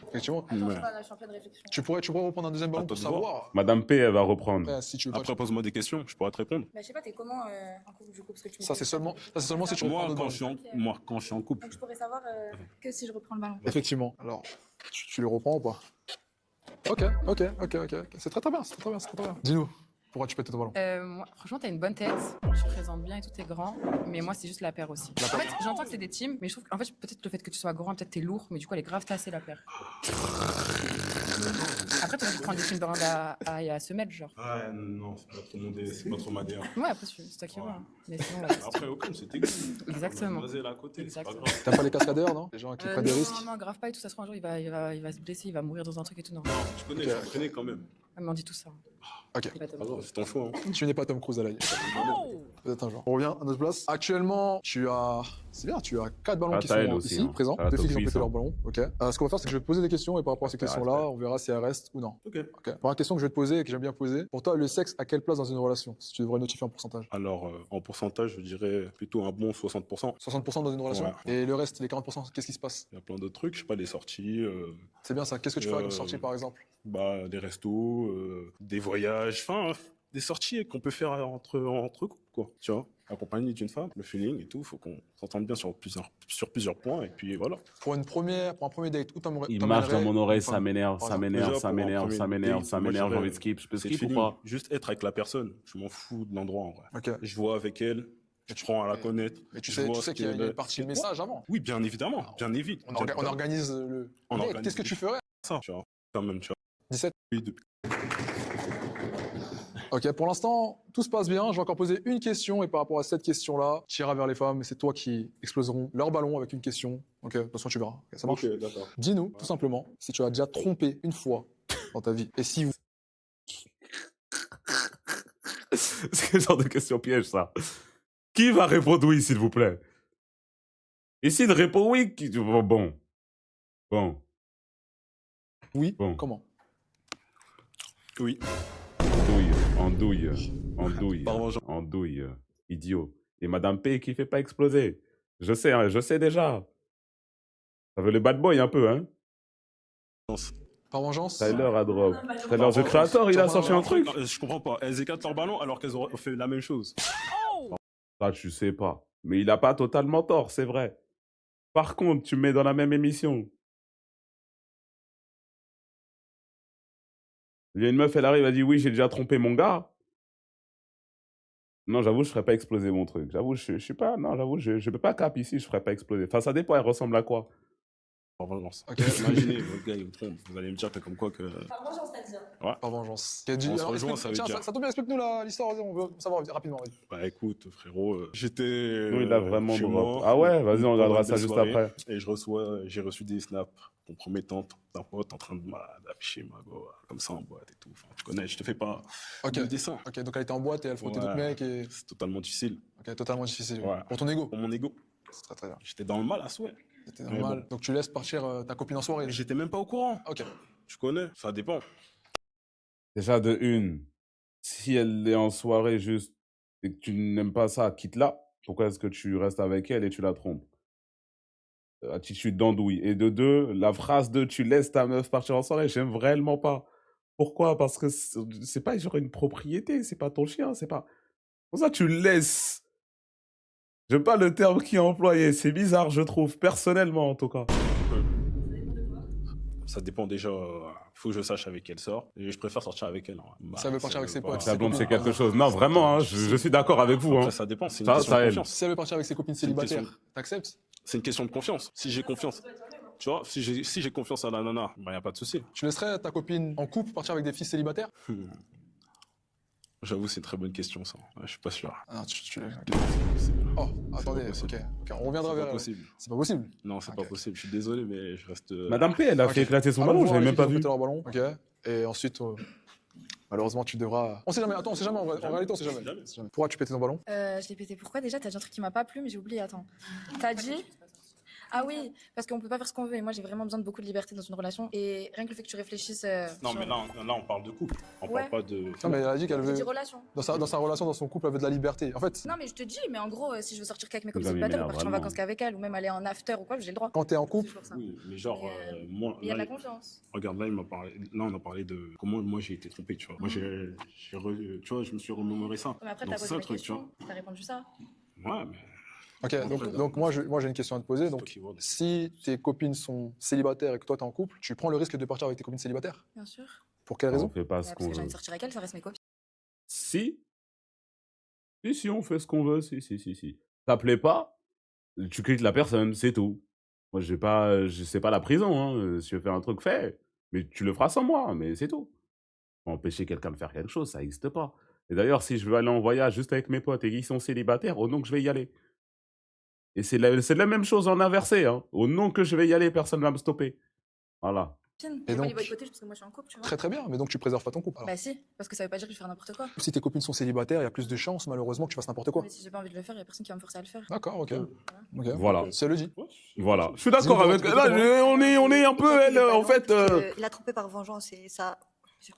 Effectivement. Attends, Ouais. là, je suis en pleine réflexion. Tu pourrais reprendre un deuxième ballon Attends pour de voir. savoir. Madame P, elle va reprendre. Après, si tu veux pas, Après, pose-moi des questions, je pourrais te répondre. Bah, je sais pas, t'es comment en couple du coup? Parce que tu me ça, dis- c'est seulement si tu reprends un Moi, autre quand ballon. je suis en couple, Donc, je pourrais savoir que si je reprends le ballon. Effectivement. Alors, tu les reprends ou pas? Ok. C'est très bien, c'est très bien. Dis-nous, pourquoi tu pétais ton ballon? Moi, franchement, t'as une bonne tête. Tu te présentes bien et tout, t'es grand. Mais moi, c'est juste la paire aussi. En fait, j'entends que c'est des teams, mais je trouve qu'en fait, peut-être le fait que tu sois grand, peut-être t'es lourd, mais du coup, elle est grave tassée, la paire. Après, t'aurais dû prendre des Timberland à semelle, genre. Ouais, non, c'est pas trop ma DA. Ouais, après, c'est toi qui vois. hein. Mais sinon, ouais. Après, aucun, c'est aigu. Exactement. Vas-y, là à côté, c'est pas Exactement. grave. T'aimes pas les cascadeurs, non? Les gens qui prennent des risques? Non, grave pas et tout, ça se trouve un jour, il va se blesser, il va mourir dans un truc et tout. Non, Je connais, je connais quand même. elle m'en dit tout ça. Ok. Il va te- Pas grave, c'est ton choix. Hein. Tu n'es pas Tom Cruise à la Peut-être un jour. On revient à notre place. Actuellement, tu as 4 ballons qui Taël sont aussi, ici, hein. présents. Ah, 2 filles qui ont top pété fils, leur hein. ballon. Ok. Ce qu'on va faire, c'est que je vais te poser des questions et par rapport à ces questions-là, on verra si elles restent ou non. Ok. Ok. Première question que je vais te poser et que j'aime bien poser. Pour toi, le sexe a quelle place dans une relation? Si tu devrais notifier en pourcentage. Alors, en pourcentage, je dirais plutôt un bon 60%. 60% dans une relation. Ouais. Et le reste, les 40%, qu'est-ce qui se passe? Il y a plein d'autres trucs, je sais pas, des sorties, C'est bien ça. Qu'est-ce que tu fais avec une sortie, par exemple? bah, des restos, des voyages, enfin, des sorties qu'on peut faire entre couples, quoi. Tu vois, accompagné d'une femme, le feeling et tout, faut qu'on s'entende bien sur plusieurs points, et puis voilà. Pour un premier date, où t'emmènerais? Il marche dans mon oreille, ça Enfin, m'énerve, par ça exemple. m'énerve, Déjà, ça pour un m'énerve, premier ça m'énerve, date, ça moi, m'énerve, j'ai je envie de skip. Je peux c'est skip ou feeling. pas? Juste être avec la personne, je m'en fous de l'endroit en vrai. Ok. Je vois avec elle, je prends à la connaître. Mais tu je sais vois ce qu'il y a qu'elle une est. partie message avant. Oui, bien évidemment, bien évidemment. On organise le. On date. organise Qu'est-ce que tu ferais? ça, tu vois, quand même, tu vois. 17. Oui, depuis- Ok, pour l'instant, tout se passe bien. Je vais encore poser une question et par rapport à cette question-là, tu iras vers les femmes et c'est toi qui exploseront leur ballon avec une question. Ok, de toute façon, tu verras. Ok, ça marche? Ok, d'accord. Dis-nous, tout simplement, si tu as déjà trompé une fois dans ta vie et si vous. C'est quel genre de question piège, ça? Qui va répondre oui, s'il vous plaît? Et s'il répond oui, bon. Oui, Bon. comment? Oui. Andouille, idiot. Et Madame P qui fait pas exploser. Je sais, hein, je sais déjà. Ça veut le bad boy un peu, hein? Par vengeance? Tyler a drop. Tyler, The Creator, il a sorti un truc. Je comprends pas. Elles écartent leur ballon alors qu'elles auraient fait la même chose. Ça, tu sais pas. Mais il a pas totalement tort, c'est vrai. Par contre, tu me mets dans la même émission. Il y a une meuf, elle arrive, elle dit oui, j'ai déjà trompé mon gars. Non, j'avoue, je ferais pas exploser mon truc. J'avoue, je suis pas. Non, j'avoue, je peux pas cap ici, je ferais pas exploser. Enfin, ça dépend, elle ressemble à quoi? Par vengeance. Ok. Imaginez, votre gars, il me trompe. Vous allez me dire que comme quoi que. Par vengeance, t'as dit. Par vengeance. On se rejoint, ça veut Tiens, dire. ça tombe bien, explique-nous l'histoire, vas-y, on veut savoir rapidement. Vas-y. Bah écoute, frérot, j'étais. Non, il a vraiment chez drop. moi, Ah ouais, vas-y, on regardera pendant ça des juste soirées, après. Et j'ai reçu des snaps compromettantes d'un pote en train d'afficher ma go, comme ça en boîte et tout. Enfin, tu connais, je te fais pas Ok. de dessin. Ok, donc elle était en boîte et elle frottait Ouais. d'autres mecs et. C'est totalement difficile. Ok, totalement difficile. Ouais. Pour ton ego. Pour mon ego. C'est très très bien. J'étais dans le mal à souhait. C'était Mais normal. bon. Donc tu laisses partir ta copine en soirée. Mais j'étais même pas au courant. Ok. Tu connais, ça dépend. Déjà, de une, si elle est en soirée juste et que tu n'aimes pas ça, quitte-la. Pourquoi est-ce que tu restes avec elle et tu la trompes? Attitude d'andouille. Et de deux, la phrase de tu laisses ta meuf partir en soirée, j'aime vraiment pas. Pourquoi? Parce que c'est pas genre une propriété, c'est pas ton chien, c'est pas. Pour ça, tu laisses. J'aime pas le terme qui est employé, c'est bizarre, je trouve, personnellement en tout cas. ça dépend déjà. Faut que je sache avec qui elle sort. Et je préfère sortir avec elle. Hein. Bah, Ça veut partir avec ses potes. La blonde, c'est quelque chose. Non, vraiment, hein, je suis d'accord avec vous. Hein. Après, ça dépend. C'est une Ça, question ça de aide. confiance. Si elle veut partir avec ses copines C'est une question célibataires, t'acceptes? C'est une question de confiance. Si j'ai confiance, tu vois, si j'ai confiance à la nana, bah, y a pas de souci. Tu laisserais ta copine en couple partir avec des filles célibataires? J'avoue, c'est une très bonne question, ça. Ouais, je suis pas sûr. Ah, tu... C'est possible. Oh, C'est attendez, pas possible. ok, on reviendra C'est pas vers... possible. C'est pas possible. Non, c'est Ok. pas possible. Je suis désolé, mais je reste. Madame P, elle a fait éclater son ballon, Allons voir j'avais les même pas filles vu. qui ont pété leur ballon, ok. Et ensuite, malheureusement, tu devras... On sait jamais, attends, on sait jamais, en réalité, on sait jamais. Jamais. On sait jamais. Pourquoi tu pétais ton ballon? Je l'ai pété. Pourquoi déjà? T'as dit un truc qui m'a pas plu, mais j'ai oublié. Attends. T'as dit. Ah oui, parce qu'on peut pas faire ce qu'on veut. Et moi, j'ai vraiment besoin de beaucoup de liberté dans une relation. Et rien que le fait que tu réfléchisses. Non, sur- mais là, on parle de couple. On Ouais. parle pas de. Non, mais elle a dit qu'elle J'ai veut... dit relation. Dans sa relation, dans son couple, elle veut de la liberté. En fait, Non, mais je te dis, mais en gros, si je veux sortir qu'avec mes Les copines amis célibataires ou m'énervent partir en vraiment. vacances qu'avec elle, ou même aller en after ou quoi, j'ai le droit. quand t'es en C'est couple, toujours ça. Oui, mais genre, Mais, moi. Il y a de là, la confiance. Regarde, là, on a parlé de comment moi j'ai été trompé, tu vois. Moi, tu vois, je me suis remémoré ça. Mais après, Donc, t'as c'est posé ça la le truc, tu vois. question. T'as répondu ça. Ouais, mais. ok, donc moi, j'ai une question à te poser. c'est toi Donc, qui vois. si tes copines sont célibataires et que toi, t'es en couple, tu prends le risque de partir avec tes copines célibataires? Bien sûr. Pour quelle On raison? fait pas Bah, ce parce qu'on que j'ai envie veut. de sortir avec elle, ça reste mes copines. Si. Si, on fait ce qu'on veut, si. Ça plaît pas, tu quittes la personne, c'est tout. Moi, c'est pas la prison, hein. Si je fais un truc, fais. Mais tu le feras sans moi, mais c'est tout. Empêcher quelqu'un de faire quelque chose, ça n'existe pas. Et d'ailleurs, si je veux aller en voyage juste avec mes potes et qu'ils sont célibataires, au nom que je vais y aller. Et c'est la même chose en inversé, hein. Au nom que je vais y aller, personne ne va me stopper. Voilà. Et Et donc, pas donc- les boycotter juste parce que moi je suis en couple, tu vois. Très très bien, mais donc tu préserves pas ton couple. alors. Bah si, parce que ça veut pas dire que je vais faire n'importe quoi. Si tes copines sont célibataires, il y a plus de chances, malheureusement, que tu fasses n'importe quoi. Mais si j'ai pas envie de le faire, il y a personne qui va me forcer à le faire. D'accord, ok. Ok. Voilà. Si elle le dit. Voilà. Je suis d'accord Dis-moi, avec. dis-moi. Là, on est un peu, elle, en fait. Il a trompé par vengeance et ça. Je sais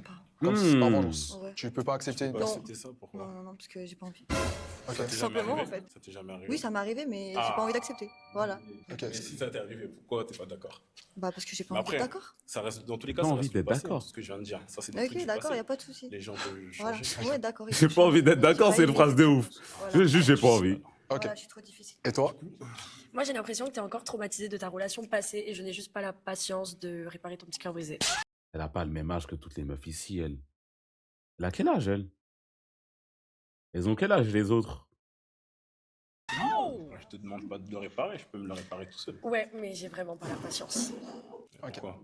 pas. Quand c'est par Hmm. vengeance. Ouais. Tu peux pas accepter. Tu peux Non. pas accepter ça, pourquoi? Non, parce que j'ai pas envie. Ok. Ça t'est jamais Simplement, arrivé en fait. Ça t'est jamais arrivé? Oui, ça m'est arrivé, mais j'ai Ah. pas envie d'accepter. Voilà. Ok. Et si ça t'est arrivé, pourquoi t'es pas d'accord? Bah, parce que j'ai pas Mais envie après, d'être d'accord. Ça reste, dans tous les cas, Pas ça envie reste du d'être passé, d'accord. hein, ce que je viens de dire. Ça, c'est des trucs Ok, du d'accord, passé. y a pas de souci. Les gens peuvent Voilà. changer. Ouais, d'accord. J'ai pas envie d'être d'accord, c'est une phrase de ouf. Juste, j'ai pas envie. Ok. Voilà, je suis trop difficile. Et toi? Moi, j'ai l'impression que tu es encore traumatisé de ta relation passée et je n'ai juste pas la patience de réparer ton petit cœur brisé. Elle a pas le même âge que toutes les meufs ici, elle. Elle a quel âge, elle? Elles ont quel âge, les autres? Je te demande pas de le réparer, je peux me le réparer tout seul. Ouais, mais j'ai vraiment pas la patience. Pourquoi?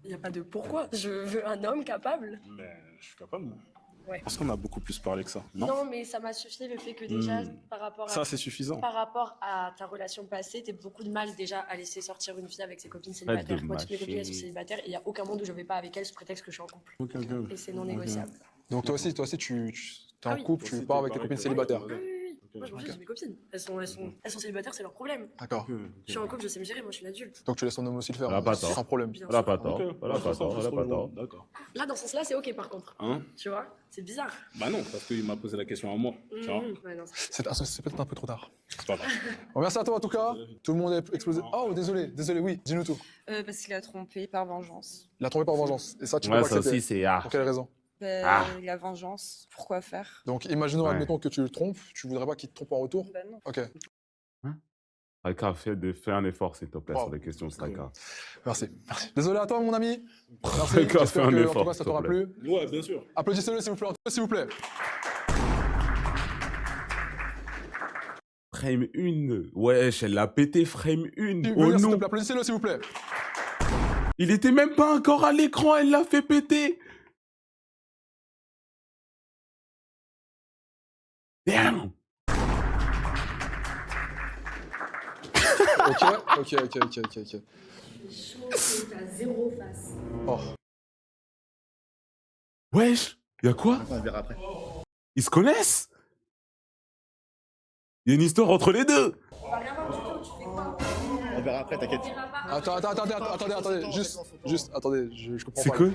Il n'y a pas de pourquoi. Je veux un homme capable. Mais je suis capable, moi. Ouais. Parce qu'on a beaucoup plus parlé que ça. Non, Non, mais ça m'a suffi le fait que déjà, par rapport à Ça, c'est suffisant. par rapport à ta relation passée, t'as beaucoup de mal déjà à laisser sortir une fille avec ses copines célibataires. Moi, toutes mes copines elles sont célibataires et il n'y a aucun monde où je vais pas avec elles sous prétexte que je suis en couple. Ok. Et c'est non négociable. Donc toi aussi, tu t'es Ah en oui. couple, tu pars avec tes copines célibataires. Oui, oui, oui. Moi, je m'en fiche de mes copines. Elles sont célibataires, c'est leur problème. D'accord. Je suis en couple, je sais me gérer, moi, je suis une adulte. Donc tu laisses ton homme aussi le faire. Elle a pas tort. Sans problème. Bien Elle a sûr. pas tort. Elle a pas tort. Elle a pas tort. D'accord. Là, dans ce sens-là, c'est ok, par contre. Hein? Tu vois, c'est bizarre. Bah non, parce qu'il m'a posé la question à moi. Tu vois? Ouais, non, C'est peut-être un peu trop tard. C'est pas grave. Bon, merci à toi en tout cas. Tout le monde est explosé. Oh, désolé, oui, dis-nous tout. Parce qu'il a trompé par vengeance. Il a trompé par vengeance. Et ça, tu peux Ouais, pas ça accepter. aussi, c'est. Ah. Pour quelle raison? La vengeance, pourquoi faire? Donc, imaginons, Ouais. admettons que tu le trompes, tu voudrais pas qu'il te trompe en retour? Bah non. Ok, Strika, fais un effort, s'il te plaît, Wow. sur les questions Strika. merci. Désolé à toi, mon ami. Merci. Strika, fais J'espère un que, en effort, tout cas, ça s'il te t'aura plaît. plu. Ouais, bien sûr. Applaudissez-le, s'il vous plaît. S'il vous plaît. Frame 1. Wesh, elle l'a pété, frame 1. S'il Oh vous plaît, non. applaudissez-le, s'il vous plaît. Il était même pas encore à l'écran, elle l'a fait péter. Damn. Ok. T'as zéro face. Oh. Wesh, y'a quoi? On verra après. Ils se connaissent? Il y a une histoire entre les deux. On va rien voir du tout, tu fais quoi? On verra après, t'inquiète. Attendez. Juste, attendez, je comprends C'est pas. quoi?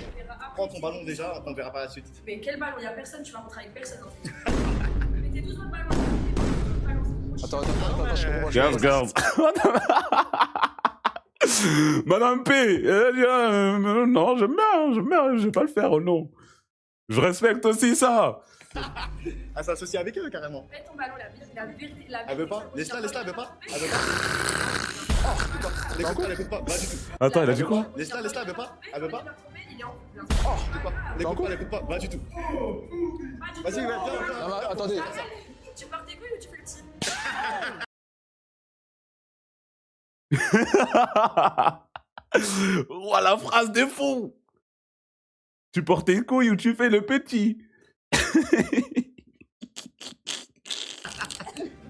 Prends ton ballon déjà, après on verra par la suite. Mais quel ballon? Il y a personne, tu vas rentrer avec personne en fait. Mettez tous votre ballon. Attends, je comprends pas. Girls. Madame P, elle dit, non, j'aime bien, je vais pas le faire, oh non. Je respecte aussi ça. Ah, c'est associé avec eux carrément. Mets ton ballon, la vérité. Elle veut pas. Laisse-la, elle veut pas. Elle veut pas. Oh, l'écoute pas. Pas du tout. Attends, il a dit quoi? Laisse-la, elle veut pas. Elle veut pas. Il est en Oh, l'écoute pas. Pas du tout. Vas-y, viens. Non, mais attendez. Tu pars tes couilles ou tu fais le petit? Oh, la phrase de fou! Tu portes tes couilles ou tu fais le petit?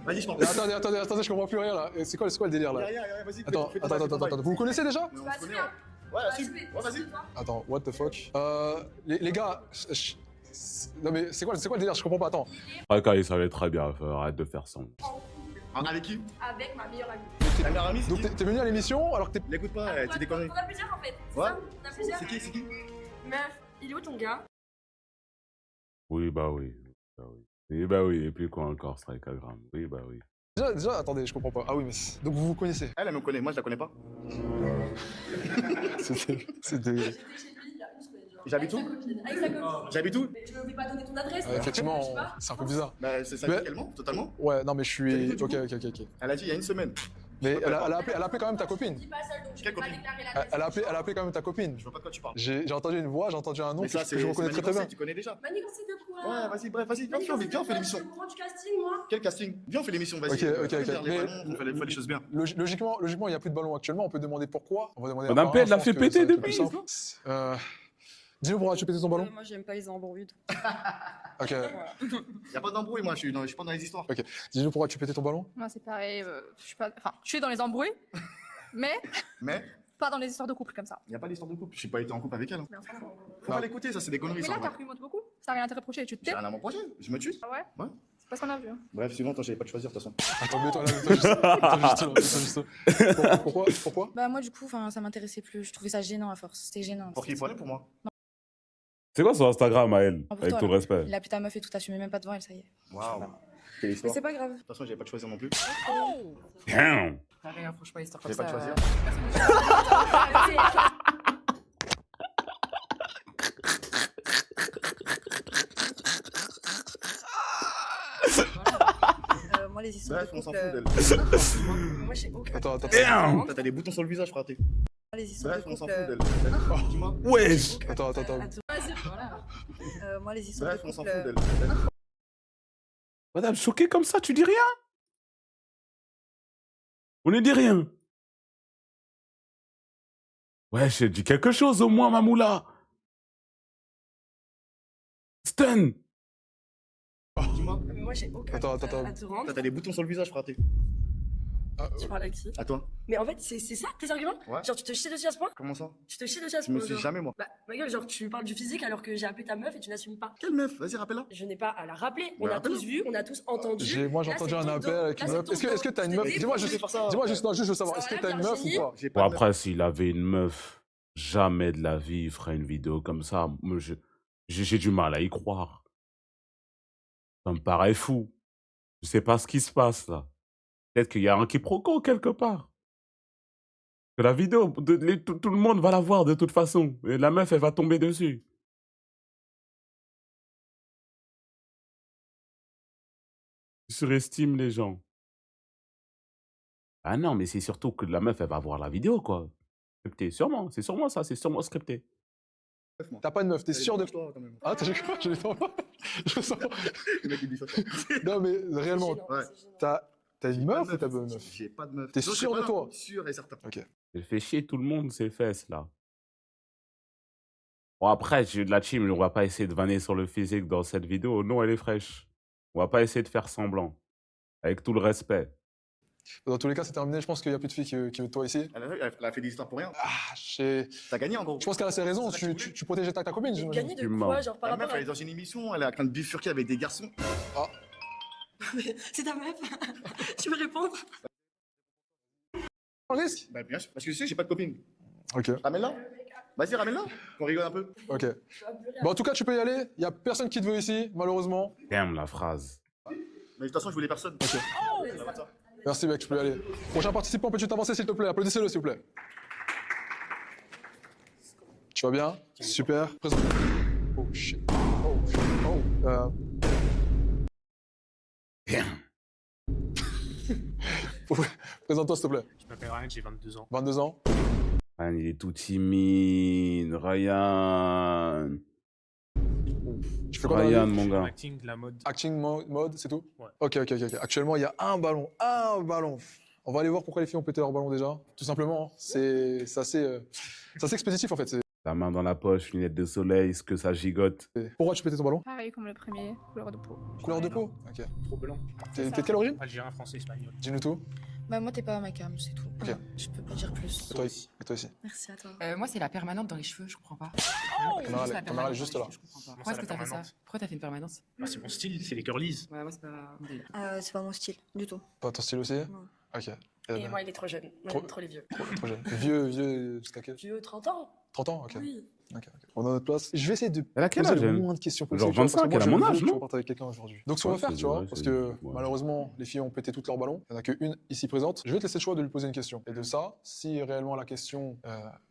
Vas-y, je t'en Mais attendez, je comprends plus rien là. C'est quoi le délire là? Rien, vas-y. Attends. Vous vous connaissez déjà? On se connaît, ouais. Ouais, assume. Ouais, vas-y. Attends, what the fuck? Les gars, non mais c'est quoi le délire? Je comprends pas. Attends. Raka, il savait très bien. Arrête de faire ça. Avec qui? Avec ma meilleure amie. Ta meilleure amie, c'est Donc qui? t'es venu à l'émission alors que t'es. L'écoute pas, tu des conneries. On a plusieurs en fait. Ouais. On a plusieurs. C'est qui? Meuf, il est où ton gars? Oui, bah oui. Oui, bah oui. Et puis quoi encore, Strikeagram? Oui, bah oui. Déjà, attendez, je comprends pas. Ah oui, mais donc vous vous connaissez. Elle me connaît, moi je la connais pas. C'était. J'habite où? Avec sa copine. J'habite où? Mais je ne vais pas donner ton adresse. Effectivement, Je sais pas. c'est un peu bizarre. Bah, c'est ça, Mais- totalement. Ouais, non mais je suis. J'habite où, Ok. Elle a dit il y a une semaine. Mais elle a appelé quand même ta copine. Dis pas seul, donc je Quelle vais pas copine? déclarer l'adresse. Elle a appelé quand même ta copine. Je vois pas de quoi tu parles. J'ai entendu une voix, j'ai entendu un nom Mais que ça, je reconnais très bien. Tu connais déjà. Manigancé de quoi? Ouais, vas-y, viens, on fait l'émission. Je suis au courant du casting, moi. Quel casting? Viens, on fait l'émission, vas-y. Ok. Regarde les Mais- ballons, on fait les choses bien. Logiquement, il n'y a plus de ballon actuellement. On peut demander pourquoi. On va demander. Madame à P, elle l'a je fait pense que péter ça va être depuis, plus simple. Dis-nous pourquoi tu as pété ton ballon. Moi, j'aime pas les embrouilles. Ok. Y a pas d'embrouille, moi, je suis pas dans les histoires. Ok. Dis-nous pourquoi tu pétais ton ballon. Moi, c'est pareil. Je suis pas. Enfin, je suis dans les embrouilles, mais Mais pas dans les histoires de couple comme ça. y a pas d'histoire de couple. J'ai pas été en couple avec elle. Mais on s'en fout. Faut pas l'écouter, ça, c'est des conneries. Mais ça, là, en t'as vrai. argumenté beaucoup. Ça n'a rien à te reprocher. Tu te tais. J'ai rien à mon projet, je me tue. Ah ouais? Ouais. C'est pas ce qu'on a vu. Hein. Bref, sinon, toi, j'avais pas de choisir, de toute façon. Attends, mets-toi juste. Pourquoi? Bah, moi, du coup, ça m'intéressait plus. Je trouvais ça gênant à force. C'était gênant. Pour qui? Pour elle, pour moi? C'est quoi son Instagram à elle? Pour Avec toi, tout le là. respect. Il a plus ta meuf et tout, t'assumais même pas devant elle, ça y est. Waouh. Quelle Mais histoire. c'est pas grave. De toute façon, j'avais pas de choisir non plus. Damn! T'as rien, franchement, histoire comme J'avais ça. pas de choisir. Moi, les histoires Bref, de on s'en couple. fout d'elle. Moi, j'ai aucun. Attends. Damn! T'as des boutons sur le visage, fraté. Les histoires Bref, de on s'en couple. fout d'elle. Dis-moi. Wesh! Attends. Moi, les histoires Bref, de on s'en couple. fout d'elle. Madame, choquée comme ça, tu dis rien? On ne dit rien. Wesh, dis quelque chose au moins, Mamoula. Stun! Dis-moi. Moi, j'ai aucun. Attends. À te rendre. T'as des boutons sur le visage, fraté. Tu parles à qui? À toi. Mais en fait, c'est ça tes arguments? Ouais. Genre, tu te chies dessus à ce point? Comment ça? Tu te chies dessus à ce Je me point? suis genre. jamais, moi. Bah, ma gueule, genre, tu parles du physique alors que j'ai appelé ta meuf et tu n'assumes pas. Quelle meuf? Vas-y, rappelle-la. Je n'ai pas à la rappeler. On Mais a rappelle-la. tous vu, on a tous entendu. Moi, j'ai Là, entendu c'est un ton appel dos. avec Là, une c'est meuf. ton Est-ce que dos. t'as une meuf? C'était Dis-moi pour juste, faire ça. je veux savoir. Est-ce que t'as une meuf ou pas? J'ai Bon, pas de meuf. après, s'il avait une meuf, jamais de la vie, il ferait une vidéo comme ça. Moi, j'ai du mal à y croire. Ça me paraît fou. Je sais pas ce qui se passe, là. Peut-être qu'il y a un quiproquo quelque part. Que la vidéo, tout le monde va la voir de toute façon. Et la meuf, elle va tomber dessus. Tu surestimes les gens. Ah non, mais c'est surtout que la meuf, elle va voir la vidéo, quoi. Scripté, sûrement. C'est sûrement ça, c'est sûrement scripté. T'as pas de meuf, t'es Allez, sûr de. toi, quand même. Ah, t'as quoi? Je sens. Le mec, il dit ça. Non, mais réellement, Ouais. t'as une meuf ou Pas t'as de pas de meuf? J'ai pas de meuf. T'es Non, sûr c'est de pas toi? là. Sûr et certain. Ok. Elle fait chier tout le monde, ces fesses, là. Bon, après, j'ai de la team, on va pas essayer de vanner sur le physique dans cette vidéo. Non, elle est fraîche. On va pas essayer de faire semblant. Avec tout le respect. Dans tous les cas, c'est terminé. Je pense qu'il n'y a plus de filles qui veulent de toi ici. Elle a fait des histoires pour rien. Ah, je T'as gagné en gros. pense qu'elle a ses raisons. C'est ça que tu Tu protégeais ta copine, j'imagine. Gagner de Tu quoi? mens. Genre, par La meuf, rapport elle est dans une émission, elle est en train de bifurquer avec des garçons. C'est ta meuf? Tu veux répondre? Un risque? Bah, bien sûr, parce que tu sais, j'ai pas de copine. Ok, Ramène-la. Vas-y, ramène-la. Qu'on rigole un peu. ok. Bon, en tout cas, tu peux y aller. Il n'y a personne qui te veut ici, malheureusement. Damn, la phrase. Mais de toute façon, je voulais personne. Ok. Ça va de ça. Merci, mec, tu peux y aller. Prochain participant, peux-tu t'avancer, s'il te plaît? Applaudissez-le, s'il vous plaît. Tu vas bien? Super. Présente. Oh shit. Oh. Présente-toi, s'il te plaît. Je m'appelle Ryan, j'ai 22 ans. 22 ans. Ryan, il est tout timide. Ryan. Tu fais quoi dans la Ryan, vie? mon gars. Acting, la mode. Acting, mode, c'est tout? Ouais. Ok. Actuellement, il y a un ballon. Un ballon. On va aller voir pourquoi les filles ont pété leur ballon déjà. Tout simplement, hein. C'est assez expéditif en fait. La main dans la poche, lunettes de soleil, ce que ça gigote. Pourquoi tu pétais ton ballon? Pareil comme le premier, couleur de peau. Couleur de peau? Ok. Trop blanc. T'es de quelle origine? Algérien, français, espagnol. Dis-nous tout. Bah, moi, t'es pas ma cam, c'est tout. Ok. Je peux pas dire plus. Et toi ici. Merci à toi. Moi, c'est la permanente dans les cheveux, je comprends pas. Caméra, elle est juste là. Je comprends pas. Moi, Pourquoi est-ce c'est que t'as la fait ça? permanente. Pourquoi t'as fait une permanence? Ah, c'est mon style, c'est les girlies. Ouais, moi, c'est pas mon délire. C'est pas mon style, du tout. Pas ton style aussi? Non. Ok. Et moi, il est trop jeune. Moi, j'aime trop les vieux. Trop jeune. Vieux, jusqu'à quel? Vieux, 30 ans. 30 ans? Ok. Oui. On a notre place. Je vais essayer de Elle a quel poser âge, le elle? moins de questions Genre possible. tu vois, 25, parce que elle a moi, mon je âge, veux non? repartir avec quelqu'un aujourd'hui. Donc, ce qu'on Ouais, va faire, c'est tu vois, vrai, parce c'est- que ouais. malheureusement, les filles ont pété toutes leurs ballons. Il n'y en a qu'une ici présente. Je vais te laisser le choix de lui poser une question. Et de ça, si réellement la question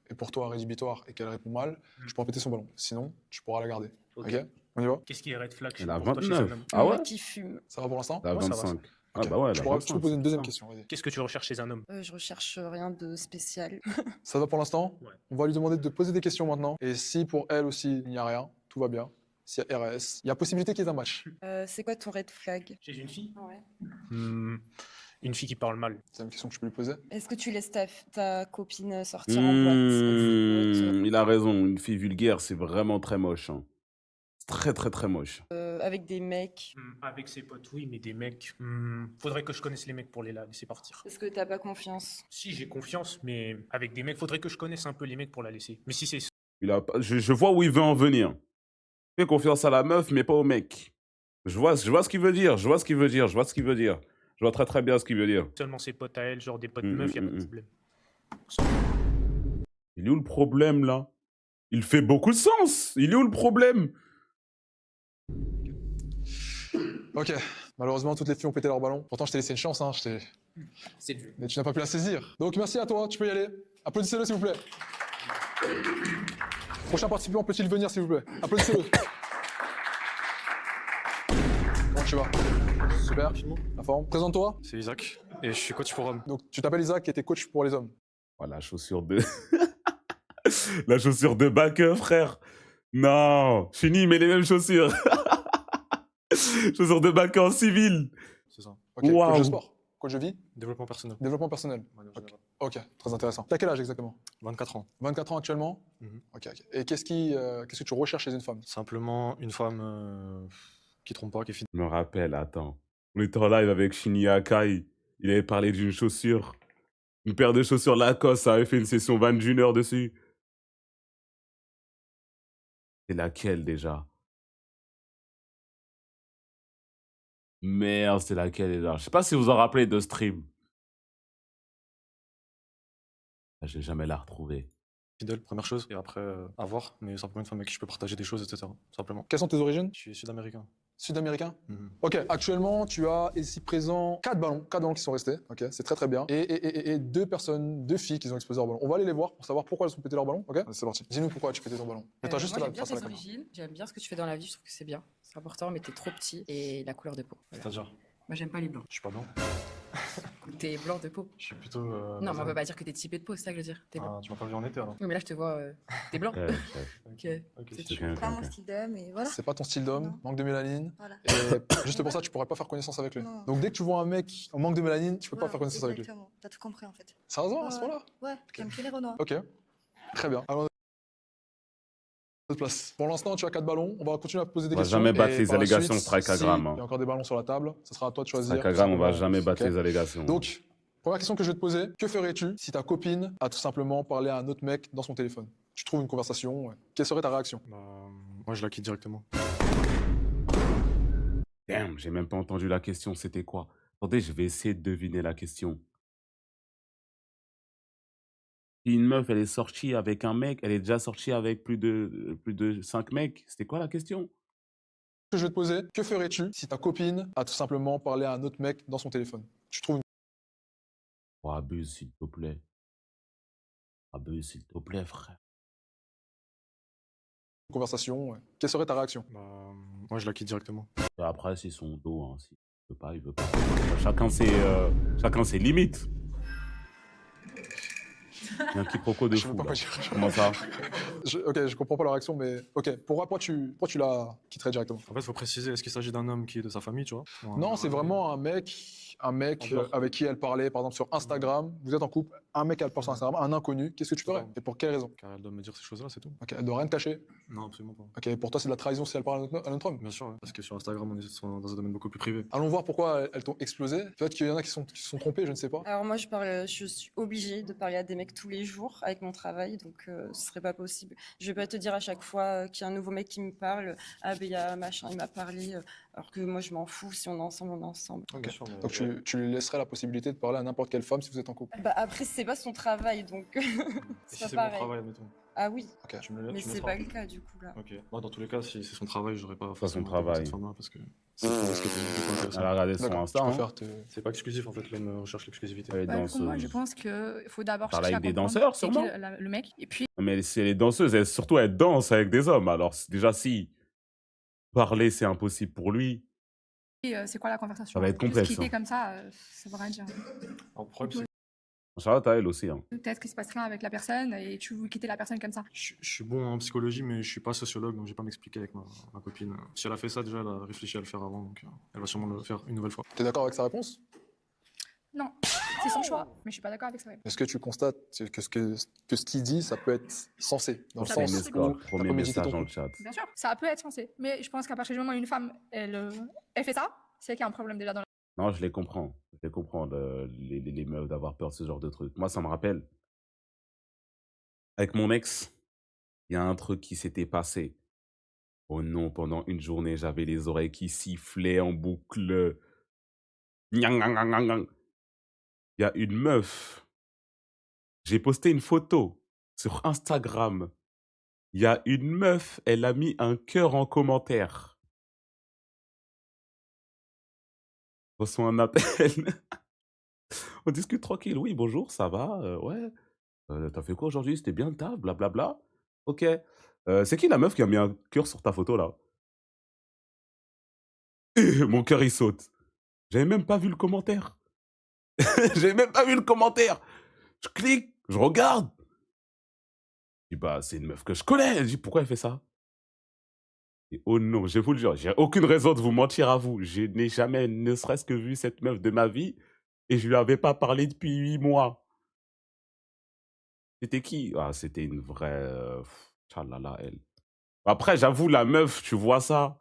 est pour toi rédhibitoire et qu'elle répond mal, tu pourras péter son ballon. Sinon, tu pourras la garder. Ok? On y va? Qu'est-ce qui est red flag Elle a pour toi chez un 29. homme? Ah ouais? Qui fume. Ça va pour l'instant? Elle a Ouais, ça va, 25. Ah Ok. bah ouais, elle Tu a peux 25, poser une deuxième c'est question. Vas-y. Qu'est-ce que tu recherches chez un homme? Je recherche rien de spécial. Ça va pour l'instant? Ouais. On va lui demander de poser des questions maintenant. Et si pour elle aussi, il n'y a rien, tout va bien. S'il y a RS, il y a possibilité qu'il y ait un match. C'est quoi ton red flag? Chez une fille? Ouais. Une fille qui parle mal. C'est une question que je peux lui poser. Est-ce que tu laisses ta copine sortir en boîte? Il a raison, une fille vulgaire, c'est vraiment très moche. Hein. C'est très moche. Avec des mecs? Avec ses potes, oui, mais des mecs. Faudrait que je connaisse les mecs pour les laisser partir. Est-ce que t'as pas confiance? Si, j'ai confiance, mais avec des mecs, faudrait que je connaisse un peu les mecs pour la laisser. Mais si c'est Je vois où il veut en venir. Fais confiance à la meuf, mais pas au mec. Je vois ce qu'il veut dire. Je vois très bien ce qu'il veut dire. seulement ses potes à elle, genre des potes meufs, y a pas de problème. Il est où le problème, là? Il fait beaucoup de sens. Il est où le problème? Ok. Malheureusement, toutes les filles ont pété leur ballon. Pourtant, je t'ai laissé une chance, hein. C'est le jeu. Mais tu n'as pas pu la saisir. Donc, merci à toi. Tu peux y aller. Applaudissez-le, s'il vous plaît. Prochain participant, peut-il venir, s'il vous plaît? Applaudissez-le. Comment tu vas? Super. La forme. Présente-toi. C'est Isaac et je suis coach pour hommes. Donc, tu t'appelles Isaac et t'es coach pour les hommes. Voilà, la chaussure de... la chaussure de backer, frère. Non, Chini, mais les mêmes chaussures. Chaussures de backer en civil. C'est ça. Ok. Coach de Waouh. sport. Coach de vie. Développement personnel. Développement personnel. Ok. Très intéressant. T'as quel âge exactement? 24 ans. 24 ans actuellement. Mhm. Ok. Et qu'est-ce que tu recherches chez une femme? Simplement une femme qui trompe pas, qui est fidèle. Je me rappelle, attends. On était en live avec Shinny Akai. Il avait parlé d'une chaussure. Une paire de chaussures Lacoste. Ça avait fait une session Van Junior dessus. C'est laquelle déjà? Merde, c'est laquelle déjà? Je sais pas si vous en rappelez de stream. Je vais jamais la retrouver. Fidèle, première chose. Et après, à voir. Mais simplement une femme avec qui je peux partager des choses, etc. Simplement. Quelles sont tes origines? Je suis sud-américain. Sud-américain? Mhm. Ok, actuellement, tu as ici présent 4 ballons qui sont restés. Ok, c'est très bien. Et deux filles qui ont explosé leur ballon. On va aller les voir pour savoir pourquoi elles ont pété leur ballon. Ok, c'est parti. Dis-nous pourquoi tu pétais ton ballon. Mais t'as juste moi, là, j'aime bien face à la tes caméra. origines, j'aime bien ce que tu fais dans la vie, je trouve que c'est bien. C'est important, mais t'es trop petit et la couleur de peau. Voilà. C'est-à-dire, Moi, j'aime pas les blancs. je suis pas blanc. T'es blanc de peau. Je suis plutôt. Non, mais on peut pas dire que t'es typé de peau, c'est ça que je veux dire. T'es blanc. Ah, tu m'as pas vu en été alors. Oui, mais là, je te vois. T'es blanc. Ok. Ok. C'est tout. Pas mon style d'homme, et voilà. C'est pas ton style d'homme, manque de mélanine. Voilà. Et juste pour ça, tu pourrais pas faire connaissance avec lui. Non. Donc dès que tu vois un mec en manque de mélanine, tu peux pas Voilà, faire connaissance avec lui. exactement. T'as tout compris en fait. Sérieusement, à ce point-là? Ouais, j'aime que les Renois. Ok, très bien. Alors, notre place. Pour l'instant, tu as 4 ballons. On va continuer à poser des On va questions. jamais battre et les par la allégations suite, Strikeagram, hein. Il y a encore des ballons sur la table. Ce sera à toi de choisir. Strikeagram, on va tout simplement. jamais battre Ok. les allégations. Donc, première question que je vais te poser. Que ferais-tu si ta copine a tout simplement parlé à un autre mec dans son téléphone? Tu trouves une conversation. Ouais. Quelle serait ta réaction? Moi, je la quitte directement. Damn, j'ai même pas entendu la question, c'était quoi? Attendez, je vais essayer de deviner la question. Si une meuf, elle est sortie avec un mec, elle est déjà sortie avec plus de 5 mecs. C'était quoi la question? Que je vais te poser. Que ferais-tu si ta copine a tout simplement parlé à un autre mec dans son téléphone? Tu trouves une Oh, abuse, s'il te plaît. Abuse, s'il te plaît, frère. conversation. Ouais. Quelle serait ta réaction? Moi, je la quitte directement. Et après, c'est son dos. Hein, Il veut pas. Chacun ses limites. Il y a un quiproquo de Je sais fou, pas là. quoi dire. Comment ça? Ok, je comprends pas la réaction, mais ok. Pourquoi tu la quitterais directement? En fait, il faut préciser, est-ce qu'il s'agit d'un homme qui est de sa famille, tu vois? Ou Non, c'est vraiment un mec En dehors. avec qui elle parlait, par exemple sur Instagram. Vous êtes en couple, un mec elle parle sur Instagram, un inconnu. Qu'est-ce que tu ferais? Et pour quelle raison? Car elle doit me dire ces choses-là, c'est tout. Ok, elle doit rien te cacher. Non, absolument pas. Ok, pour toi c'est de la trahison si elle parle à un autre homme. Bien sûr, ouais. Parce que sur Instagram, on est dans un domaine beaucoup plus privé. Allons voir pourquoi elles t'ont explosé. Peut-être qu'il y en a qui se sont trompés, je ne sais pas. Alors moi, je suis obligée de parler à des mecs tous les jours avec mon travail, donc ce serait pas possible. Je vais pas te dire à chaque fois qu'il y a un nouveau mec qui me parle, ah ben il y a machin, il m'a parlé, alors que moi je m'en fous, si on est ensemble, on est ensemble. Ok. Bien sûr, mais- Donc tu lui laisserais la possibilité de parler à n'importe quelle femme si vous êtes en couple. Bah après, c'est pas son travail, donc Et c'est si pas c'est mon pareil. travail, admettons. Ah oui, Ok. Tu me le- mais tu me c'est laisseras. pas le cas du coup là. Ok. Moi, dans tous les cas, si c'est son travail, j'aurais pas son forcément travail. cette femme-là parce que c'est trop risqué pour intéressant. Elle a regardé son D'accord. Insta. Je Hein. préfère te. C'est pas exclusif en fait, l'homme recherche l'exclusivité. Elle est Bah, du coup, moi, je danseuse. pense qu'il faut d'abord Parle chercher à avec des comprendre danseurs, c'est qui sûrement. le mec. Et puis, Mais c'est les danseuses, surtout elles dansent avec des hommes. Alors déjà, si parler c'est impossible pour lui, c'est quoi la conversation? ça va être Juste complexe. quitter Hein. comme ça veut rien dire. Alors, le problème, c'est Charlotte, elle aussi. Hein. Peut-être qu'il se passe rien avec la personne et tu veux quitter la personne comme ça. je suis bon en psychologie, mais je suis pas sociologue, donc je vais pas m'expliquer avec ma copine. Si elle a fait ça, déjà, elle a réfléchi à le faire avant, donc elle va sûrement le faire une nouvelle fois. T'es d'accord avec sa réponse? Non, c'est son choix, mais je suis pas d'accord avec ça. Est-ce que tu constates que ce qu'il dit, ça peut être sensé dans le Ça peut sens être où sensé. t'as Premier pas médité message ton dans le coup? chat. Bien sûr, ça peut être censé. Mais je pense qu'à partir du moment où une femme, elle fait ça, c'est qu'il y a un problème déjà dans la... Non, je les comprends. Je les comprends, les meufs, d'avoir peur de ce genre de trucs. Moi, ça me rappelle. Avec mon ex, il y a un truc qui s'était passé. Oh non, pendant une journée, j'avais les oreilles qui sifflaient en boucle. Nyang, nyang, nyang, nyang, nyang. Il y a une meuf. J'ai posté une photo sur Instagram. Il y a une meuf, elle a mis un cœur en commentaire. Je reçois un appel. On discute tranquille. Oui, bonjour, ça va? Ouais. T'as fait quoi aujourd'hui? C'était bien le taf, blablabla. Ok. C'est qui la meuf qui a mis un cœur sur ta photo là? Mon cœur il saute. J'avais même pas vu le commentaire. J'avais même pas vu le commentaire. Je clique, je regarde. Je dis bah c'est une meuf que je connais. Je dis pourquoi elle fait ça? Et oh non, je vous le jure, j'ai aucune raison de vous mentir à vous. Je n'ai jamais ne serait-ce que vu cette meuf de ma vie et je lui avais pas parlé depuis 8 mois. C'était qui? Ah, c'était une vraie... Tchalala, elle. Après, j'avoue, la meuf, tu vois ça.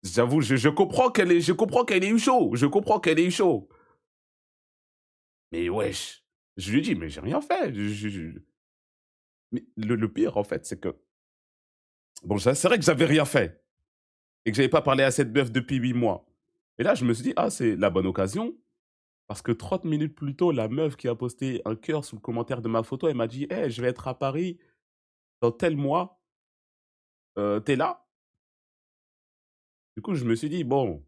J'avoue, je comprends qu'elle ait eu chaud. Je comprends qu'elle ait eu chaud. Mais wesh, je lui dis, mais j'ai rien fait. Mais le pire, en fait, c'est que... Bon, c'est vrai que j'avais rien fait. Et que j'avais pas parlé à cette meuf depuis 8 mois. Et là, je me suis dit, ah, c'est la bonne occasion. Parce que 30 minutes plus tôt, la meuf qui a posté un cœur sous le commentaire de ma photo, elle m'a dit, hey, je vais être à Paris dans tel mois. T'es là? Du coup, je me suis dit, bon,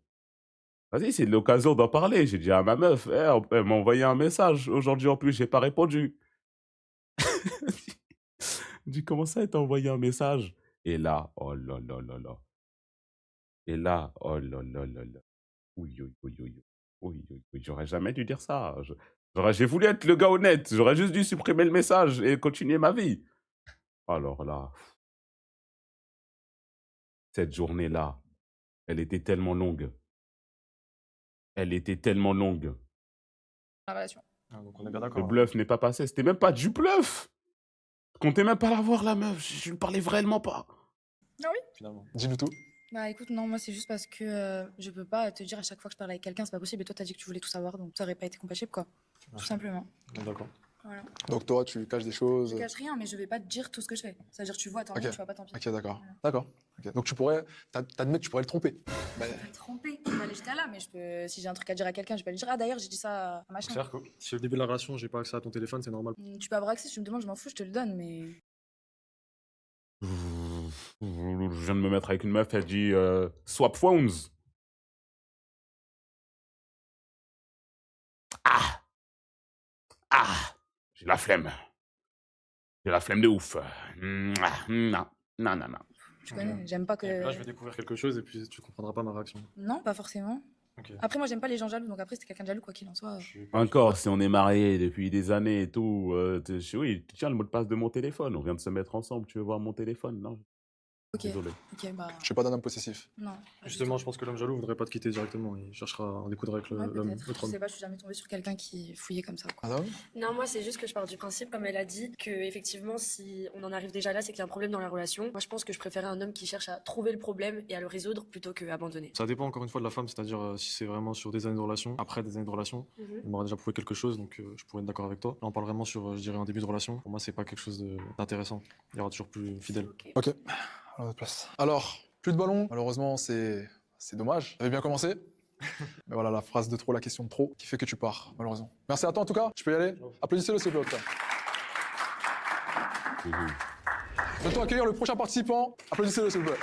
vas-y, c'est l'occasion d'en parler. J'ai dit à ma meuf, elle m'a envoyé un message. Aujourd'hui, en plus, j'ai pas répondu. Je dis, comment ça, elle t'a envoyé un message? Et là, oh là là là là. Et là, oh là là là là. Oui, oui, oui, oui. Oui, oui, oui. J'aurais jamais dû dire ça. J'ai voulu être le gars honnête. J'aurais juste dû supprimer le message et continuer ma vie. Alors là, cette journée-là, elle était tellement longue. Elle était tellement longue. La relation. Ah, donc on est bien Le d'accord. bluff n'est pas passé. C'était même pas du bluff. Je comptais même pas la voir, la meuf. Je lui parlais vraiment pas. Ah oui? Finalement. Dis-nous tout. Bah écoute, non, moi c'est juste parce que je peux pas te dire à chaque fois que je parle avec quelqu'un, c'est pas possible. Et toi, t'as dit que tu voulais tout savoir, donc ça aurait pas été compatible, quoi. Tout simplement. D'accord. Voilà. Donc toi, tu caches des choses. Je cache rien, mais je vais pas te dire tout ce que je fais. C'est-à-dire, tu vois, tant Ok. mieux, tu vois pas, tant pis. Ok, d'accord. D'accord. Ok. Donc tu pourrais, t'admets que tu pourrais le tromper. Bah, Je vais me tromper, je vais aller jusqu'à là, mais je peux, si j'ai un truc à dire à quelqu'un, je peux lui dire, ah d'ailleurs, j'ai dit ça à machin. C'est-à-dire que si au début de la relation, j'ai pas accès à ton téléphone, c'est normal. Tu peux avoir accès, si tu me demandes, je m'en fous, je te le donne, mais. Je viens de me mettre avec une meuf, elle dit swap phones. Ah, j'ai la flemme de ouf. Non, non, non, non. Tu connais, j'aime pas que. Et là, je vais découvrir quelque chose et puis tu comprendras pas ma réaction. Non, pas forcément. Ok. Après, moi, j'aime pas les gens jaloux, donc après, c'était quelqu'un de jaloux, quoi qu'il en soit. Encore, si on est mariés depuis des années et tout, oui, tiens le mot de passe de mon téléphone. On vient de se mettre ensemble. Tu veux voir mon téléphone? Non. Ok. Désolé. Ok, bah. Je suis pas d'un homme possessif. Non. Justement, je pense que l'homme jaloux voudrait pas te quitter directement. Il cherchera à en découdre avec Ouais, l'homme, peut-être. l'autre Je homme. sais pas, je suis jamais tombée sur quelqu'un qui fouillait comme ça, quoi. Ah non? Non, moi, c'est juste que je pars du principe, comme elle a dit, que effectivement, si on en arrive déjà là, c'est qu'il y a un problème dans la relation. Moi, je pense que je préférais un homme qui cherche à trouver le problème et à le résoudre plutôt qu'abandonner. Ça dépend encore une fois de la femme, c'est-à-dire si c'est vraiment sur des années de relation, après des années de relation, il m'aura déjà prouvé quelque chose, donc je pourrais être d'accord avec toi. Là, on parle vraiment sur, je dirais, un début de relation. Pour moi, c'est pas quelque chose d'intéressant. Il y aura toujours plus fidèle. Ok, à votre place. Alors, plus de ballon, malheureusement, c'est dommage. Ça avait bien commencé. Mais voilà, la phrase de trop, la question de trop, qui fait que tu pars, malheureusement. Merci à toi en tout cas, tu peux y aller. Applaudissez-le s'il vous plaît. Maintenant, accueillir le prochain participant. Applaudissez-le s'il vous plaît.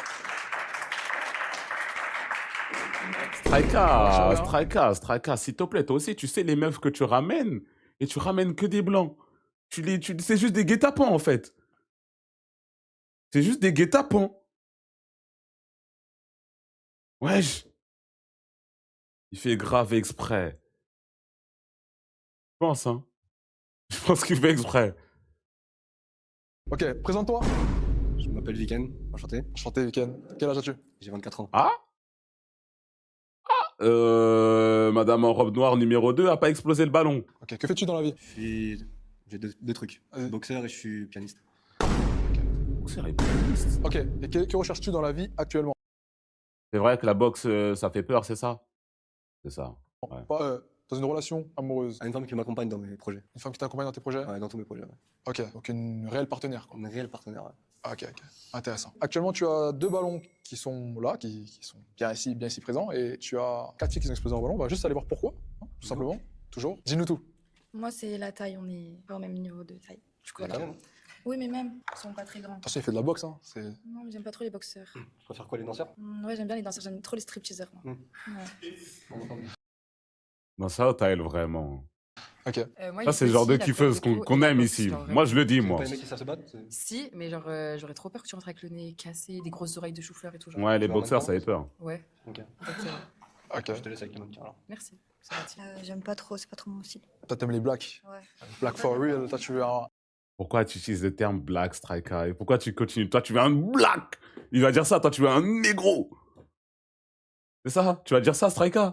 Strika, s'il te plaît, toi aussi, tu sais les meufs que tu ramènes, et tu ramènes que des blancs. C'est juste des guet-apens, en fait. C'est juste des guet-apens. Wesh. Il fait grave exprès. Je pense, hein. Je pense qu'il fait exprès. Ok, présente-toi. Je m'appelle Viken, enchanté. Enchanté, Viken. Quel âge as-tu? J'ai 24 ans. Ah? Madame en robe noire numéro 2 a pas explosé le ballon. Ok, que fais-tu dans la vie? J'ai deux trucs. Boxeur et je suis pianiste. Boxeur et pianiste. Ok, et que recherches-tu dans la vie actuellement? C'est vrai que la boxe, ça fait peur, c'est ça? C'est ça. Ouais. Pas, dans une relation amoureuse. Une femme qui m'accompagne dans mes projets. Une femme qui t'accompagne dans tes projets? Ouais, dans tous mes projets. Ouais. Ok, donc une réelle partenaire, quoi. Une réelle partenaire, ouais. Ok, intéressant. Actuellement, tu as 2 ballons qui sont là, qui sont bien ici présents, et tu as 4 filles qui ont explosé en ballon. On va juste aller voir pourquoi, hein, tout simplement. Toujours. Dis-nous tout. Moi, c'est la taille, on est pas au même niveau de taille. Du coup, Quand même. oui, mais même, ils sont pas très grands. Attention, il fait de la boxe, hein. Non, mais j'aime pas trop les boxeurs. Tu préfères quoi, les danseurs? Ouais, j'aime bien les danseurs, j'aime trop les stripteaseurs, moi. Ouais. Non, ça, Taël, vraiment. Ok. Moi, Ça, il c'est le faut genre de aussi la kiffeuse peur de qu'on go et la aime boxe, ici. genre, Moi, je le dis, Tu veux moi. pas les mecs qui savent se battre? Si, mais genre, j'aurais trop peur que tu rentres avec le nez cassé, des grosses oreilles de chou-fleur et tout. Genre. Ouais, les Tu vas en boxeurs, même ça fait peur. Ouais. Ok. Exactement. Ok. Je te laisse avec les mannequins alors. Merci. C'est gentil. J'aime pas trop, c'est pas trop mon style. Toi, t'aimes les blacks. Ouais. Black for real. Toi, tu veux un. Pourquoi tu utilises le terme black, Striker? Et pourquoi tu continues? Toi, tu veux un black. Il va dire ça. Toi, tu veux un négro. C'est ça? Tu vas dire ça, Striker?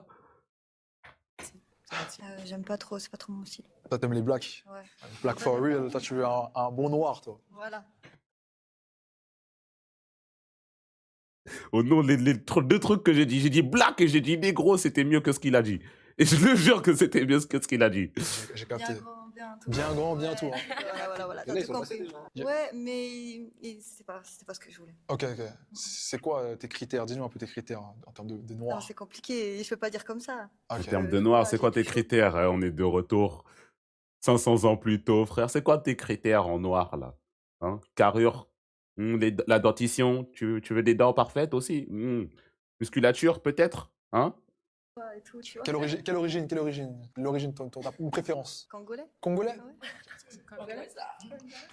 J'aime pas trop, c'est pas trop mon style. Toi, t'aimes les blacks. Ouais. Black for real. Toi, tu veux un bon noir, toi. Voilà. Oh non, les deux trucs que j'ai dit black et j'ai dit négro, c'était mieux que ce qu'il a dit. Et je le jure que c'était mieux que ce qu'il a dit. J'ai capté. Bien grand, Bien grand, bien bien tout. tout. Hein. Voilà, Il y en a, t'as ils tout sont passés, compris. déjà. Ouais, mais c'était pas ce que je voulais. Ok. C'est quoi tes critères? Dis-nous un peu tes critères hein, en termes de Non, noir. c'est compliqué, je peux pas dire comme ça. En Ok. termes de noir, c'est quoi tes critères? Hein? On est de retour 500 ans plus tôt, frère. C'est quoi tes critères en noir, là? Hein? Carrure, la dentition, tu veux des dents parfaites aussi? Musculature, peut-être? Hein? Et tout, tu vois. Quelle origine? L'origine, t'as une préférence? Congolais? Congolais?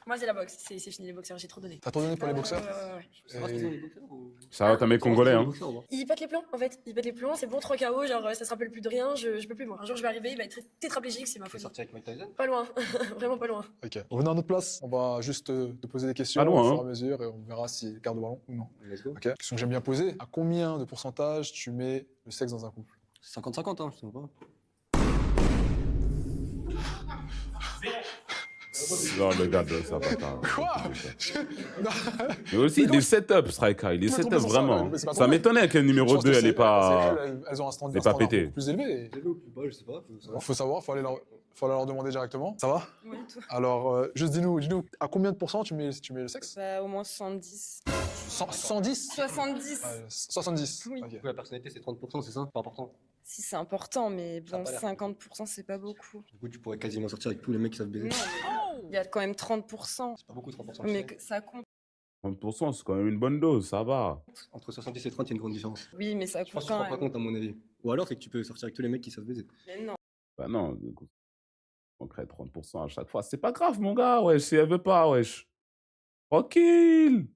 Moi, c'est la boxe. C'est fini les boxeurs, j'ai trop donné. T'as trop donné pour les boxeurs? Ouais. Ça va, t'as mes Congolais, hein? Il pète les plombs, en fait. Il pète les plombs, c'est bon, 3 KO, genre ça se rappelle plus de rien, je peux plus moi. Un jour, je vais arriver, il va être tétraplégique, c'est ma Tu faute. es sorti avec Mike Tyson? Pas loin, vraiment pas loin. Ok. Revenez à notre place. On va juste te poser des questions Pas loin, au fur et hein. à mesure et on verra si garde le ballon ou non. Let's go. Ok. Question que j'aime bien poser. À combien de pourcentage tu mets le sexe dans un couple? 50-50, hein, je sais pas. Non, le gars, ça va pas. Quoi? Mais aussi, il est setup, Striker. Il est Tu m'as setup, trompé sur ça, vraiment. mais c'est pas Ça vrai. m'étonnait que le numéro 2, elle est pas. Elles ont un standard, Elle est pas pétée. beaucoup plus élevé. Élevé ou plus bas, je sais pas. Faut savoir, faut aller leur demander directement. Ça va? Oui, tout. Alors, juste dis-nous, à combien de pourcents tu mets le sexe? Bah, au moins 70. 110? 70. 70. Oui. Ok. Du coup, la personnalité, c'est 30%, c'est ça? Pas important. Si, c'est important, mais Ça a bon, pas l'air. 50%, c'est pas beaucoup. Du coup, tu pourrais quasiment sortir avec tous les mecs qui savent baiser. Non, mais il y a quand même 30%. C'est pas beaucoup, 30%. Mais que ça compte. 30%, c'est quand même une bonne dose, ça va. Entre 70 et 30, il y a une grande différence. Oui, mais ça Je pense compte que tu te quand rends pas même. compte, à mon avis. Ou alors, c'est que tu peux sortir avec tous les mecs qui savent baiser. Mais non. Bah non, du coup, on crée 30% à chaque fois. C'est pas grave, mon gars, wesh. Si elle veut pas, wesh. Tranquille.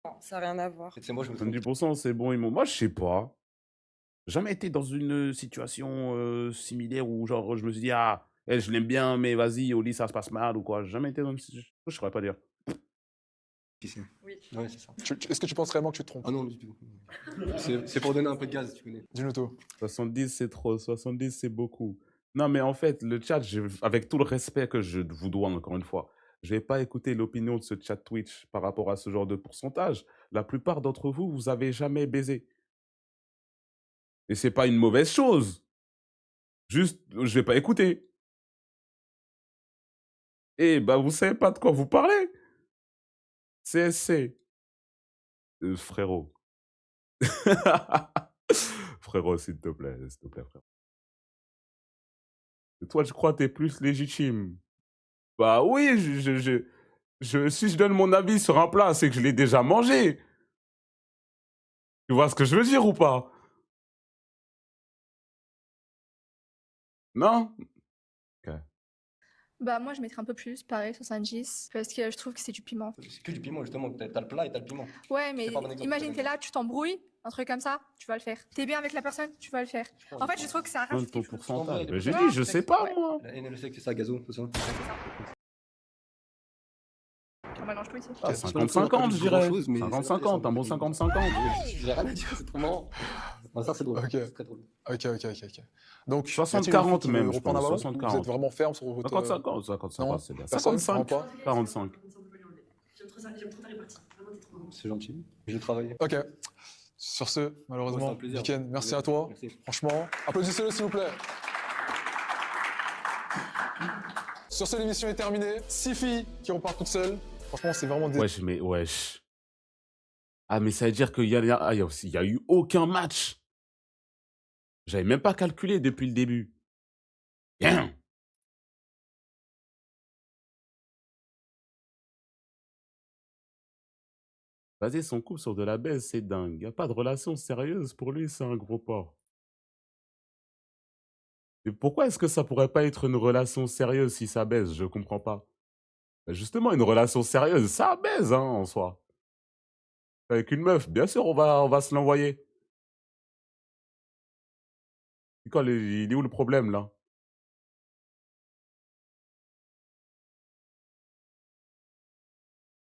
Non, ça n'a rien à voir. C'est moi, je me trompe. 70% c'est bon, moi je sais pas. Jamais été dans une situation similaire où genre je me suis dit ah elle, je l'aime bien mais vas-y au lit ça se passe mal ou quoi. Jamais été dans une situation. Je saurais pas dire. Oui. Ouais, c'est ça. Est-ce que tu penses réellement que tu te trompes? Ah non, du tout. C'est pour donner un peu de gaz, tu connais. Dis-nous tout. 70 c'est trop, 70 c'est beaucoup. Non mais en fait le chat, avec tout le respect que je vous dois encore une fois, je vais pas écouter l'opinion de ce chat Twitch par rapport à ce genre de pourcentage. La plupart d'entre vous, vous avez jamais baisé. Et c'est pas une mauvaise chose. Juste, je vais pas écouter. Eh bah vous savez pas de quoi vous parlez. CSC. Frérot. Frérot, s'il te plaît, frérot. Et toi, je crois que t'es plus légitime. Bah oui, si je donne mon avis sur un plat, c'est que je l'ai déjà mangé. Tu vois ce que je veux dire ou pas? Non? Ok. Bah, moi, je mettrais un peu plus, pareil, 70, parce que je trouve que c'est du piment. C'est que du piment, justement. T'as le plat et t'as le piment. Ouais, mais C'est pas un bon exemple, imagine, par t'es là, tu t'embrouilles, un truc comme ça, tu vas le faire. T'es bien avec la personne, tu vas le faire. En fait, je trouve que ça Donne rajoute ton quelque chose. pourcentage. Ouais, Mais j'ai ouais, dit, je sais pas, ouais. moi. La haine et le sexe, c'est ça, gazo, tout ça. On mélange tout ici. Ah, C'est pas non plus, on a pas 50-50, dit je dirais. grand-chose, mais 50-50, un bon 50-50. J'ai rien à dire, c'est trop marrant. Bon, ça, c'est drôle. Ok. C'est très drôle. Ok. Donc, 60-40 même, je reprendre un pense. ballon. 60-40. Vous êtes vraiment ferme sur votre. 50-50, 55, Non, c'est bien. personne, 55, vraiment pas 45. J'aime trop ta répartie. Vraiment, t'es trop bon. C'est gentil. Je vais travailler. Ok. Sur ce, Ouais, malheureusement, c'est un plaisir. Week-end, merci à toi. Merci. Franchement, applaudissez-le s'il vous plaît. Sur ce, l'émission est terminée. 6 filles qui repartent toutes seules. Franchement, c'est vraiment des. Wesh, mais wesh. Ah, mais ça veut dire qu'il y a eu aucun match. J'avais même pas calculé depuis le début. Bien. Baser son couple sur de la baisse, c'est dingue. Y a pas de relation sérieuse pour lui, c'est un gros porc. Et pourquoi est-ce que ça pourrait pas être une relation sérieuse si ça baise? Je comprends pas. Bah, justement, une relation sérieuse, ça baise, hein, en soi. Avec une meuf, bien sûr, on va se l'envoyer. Il est où le problème, là?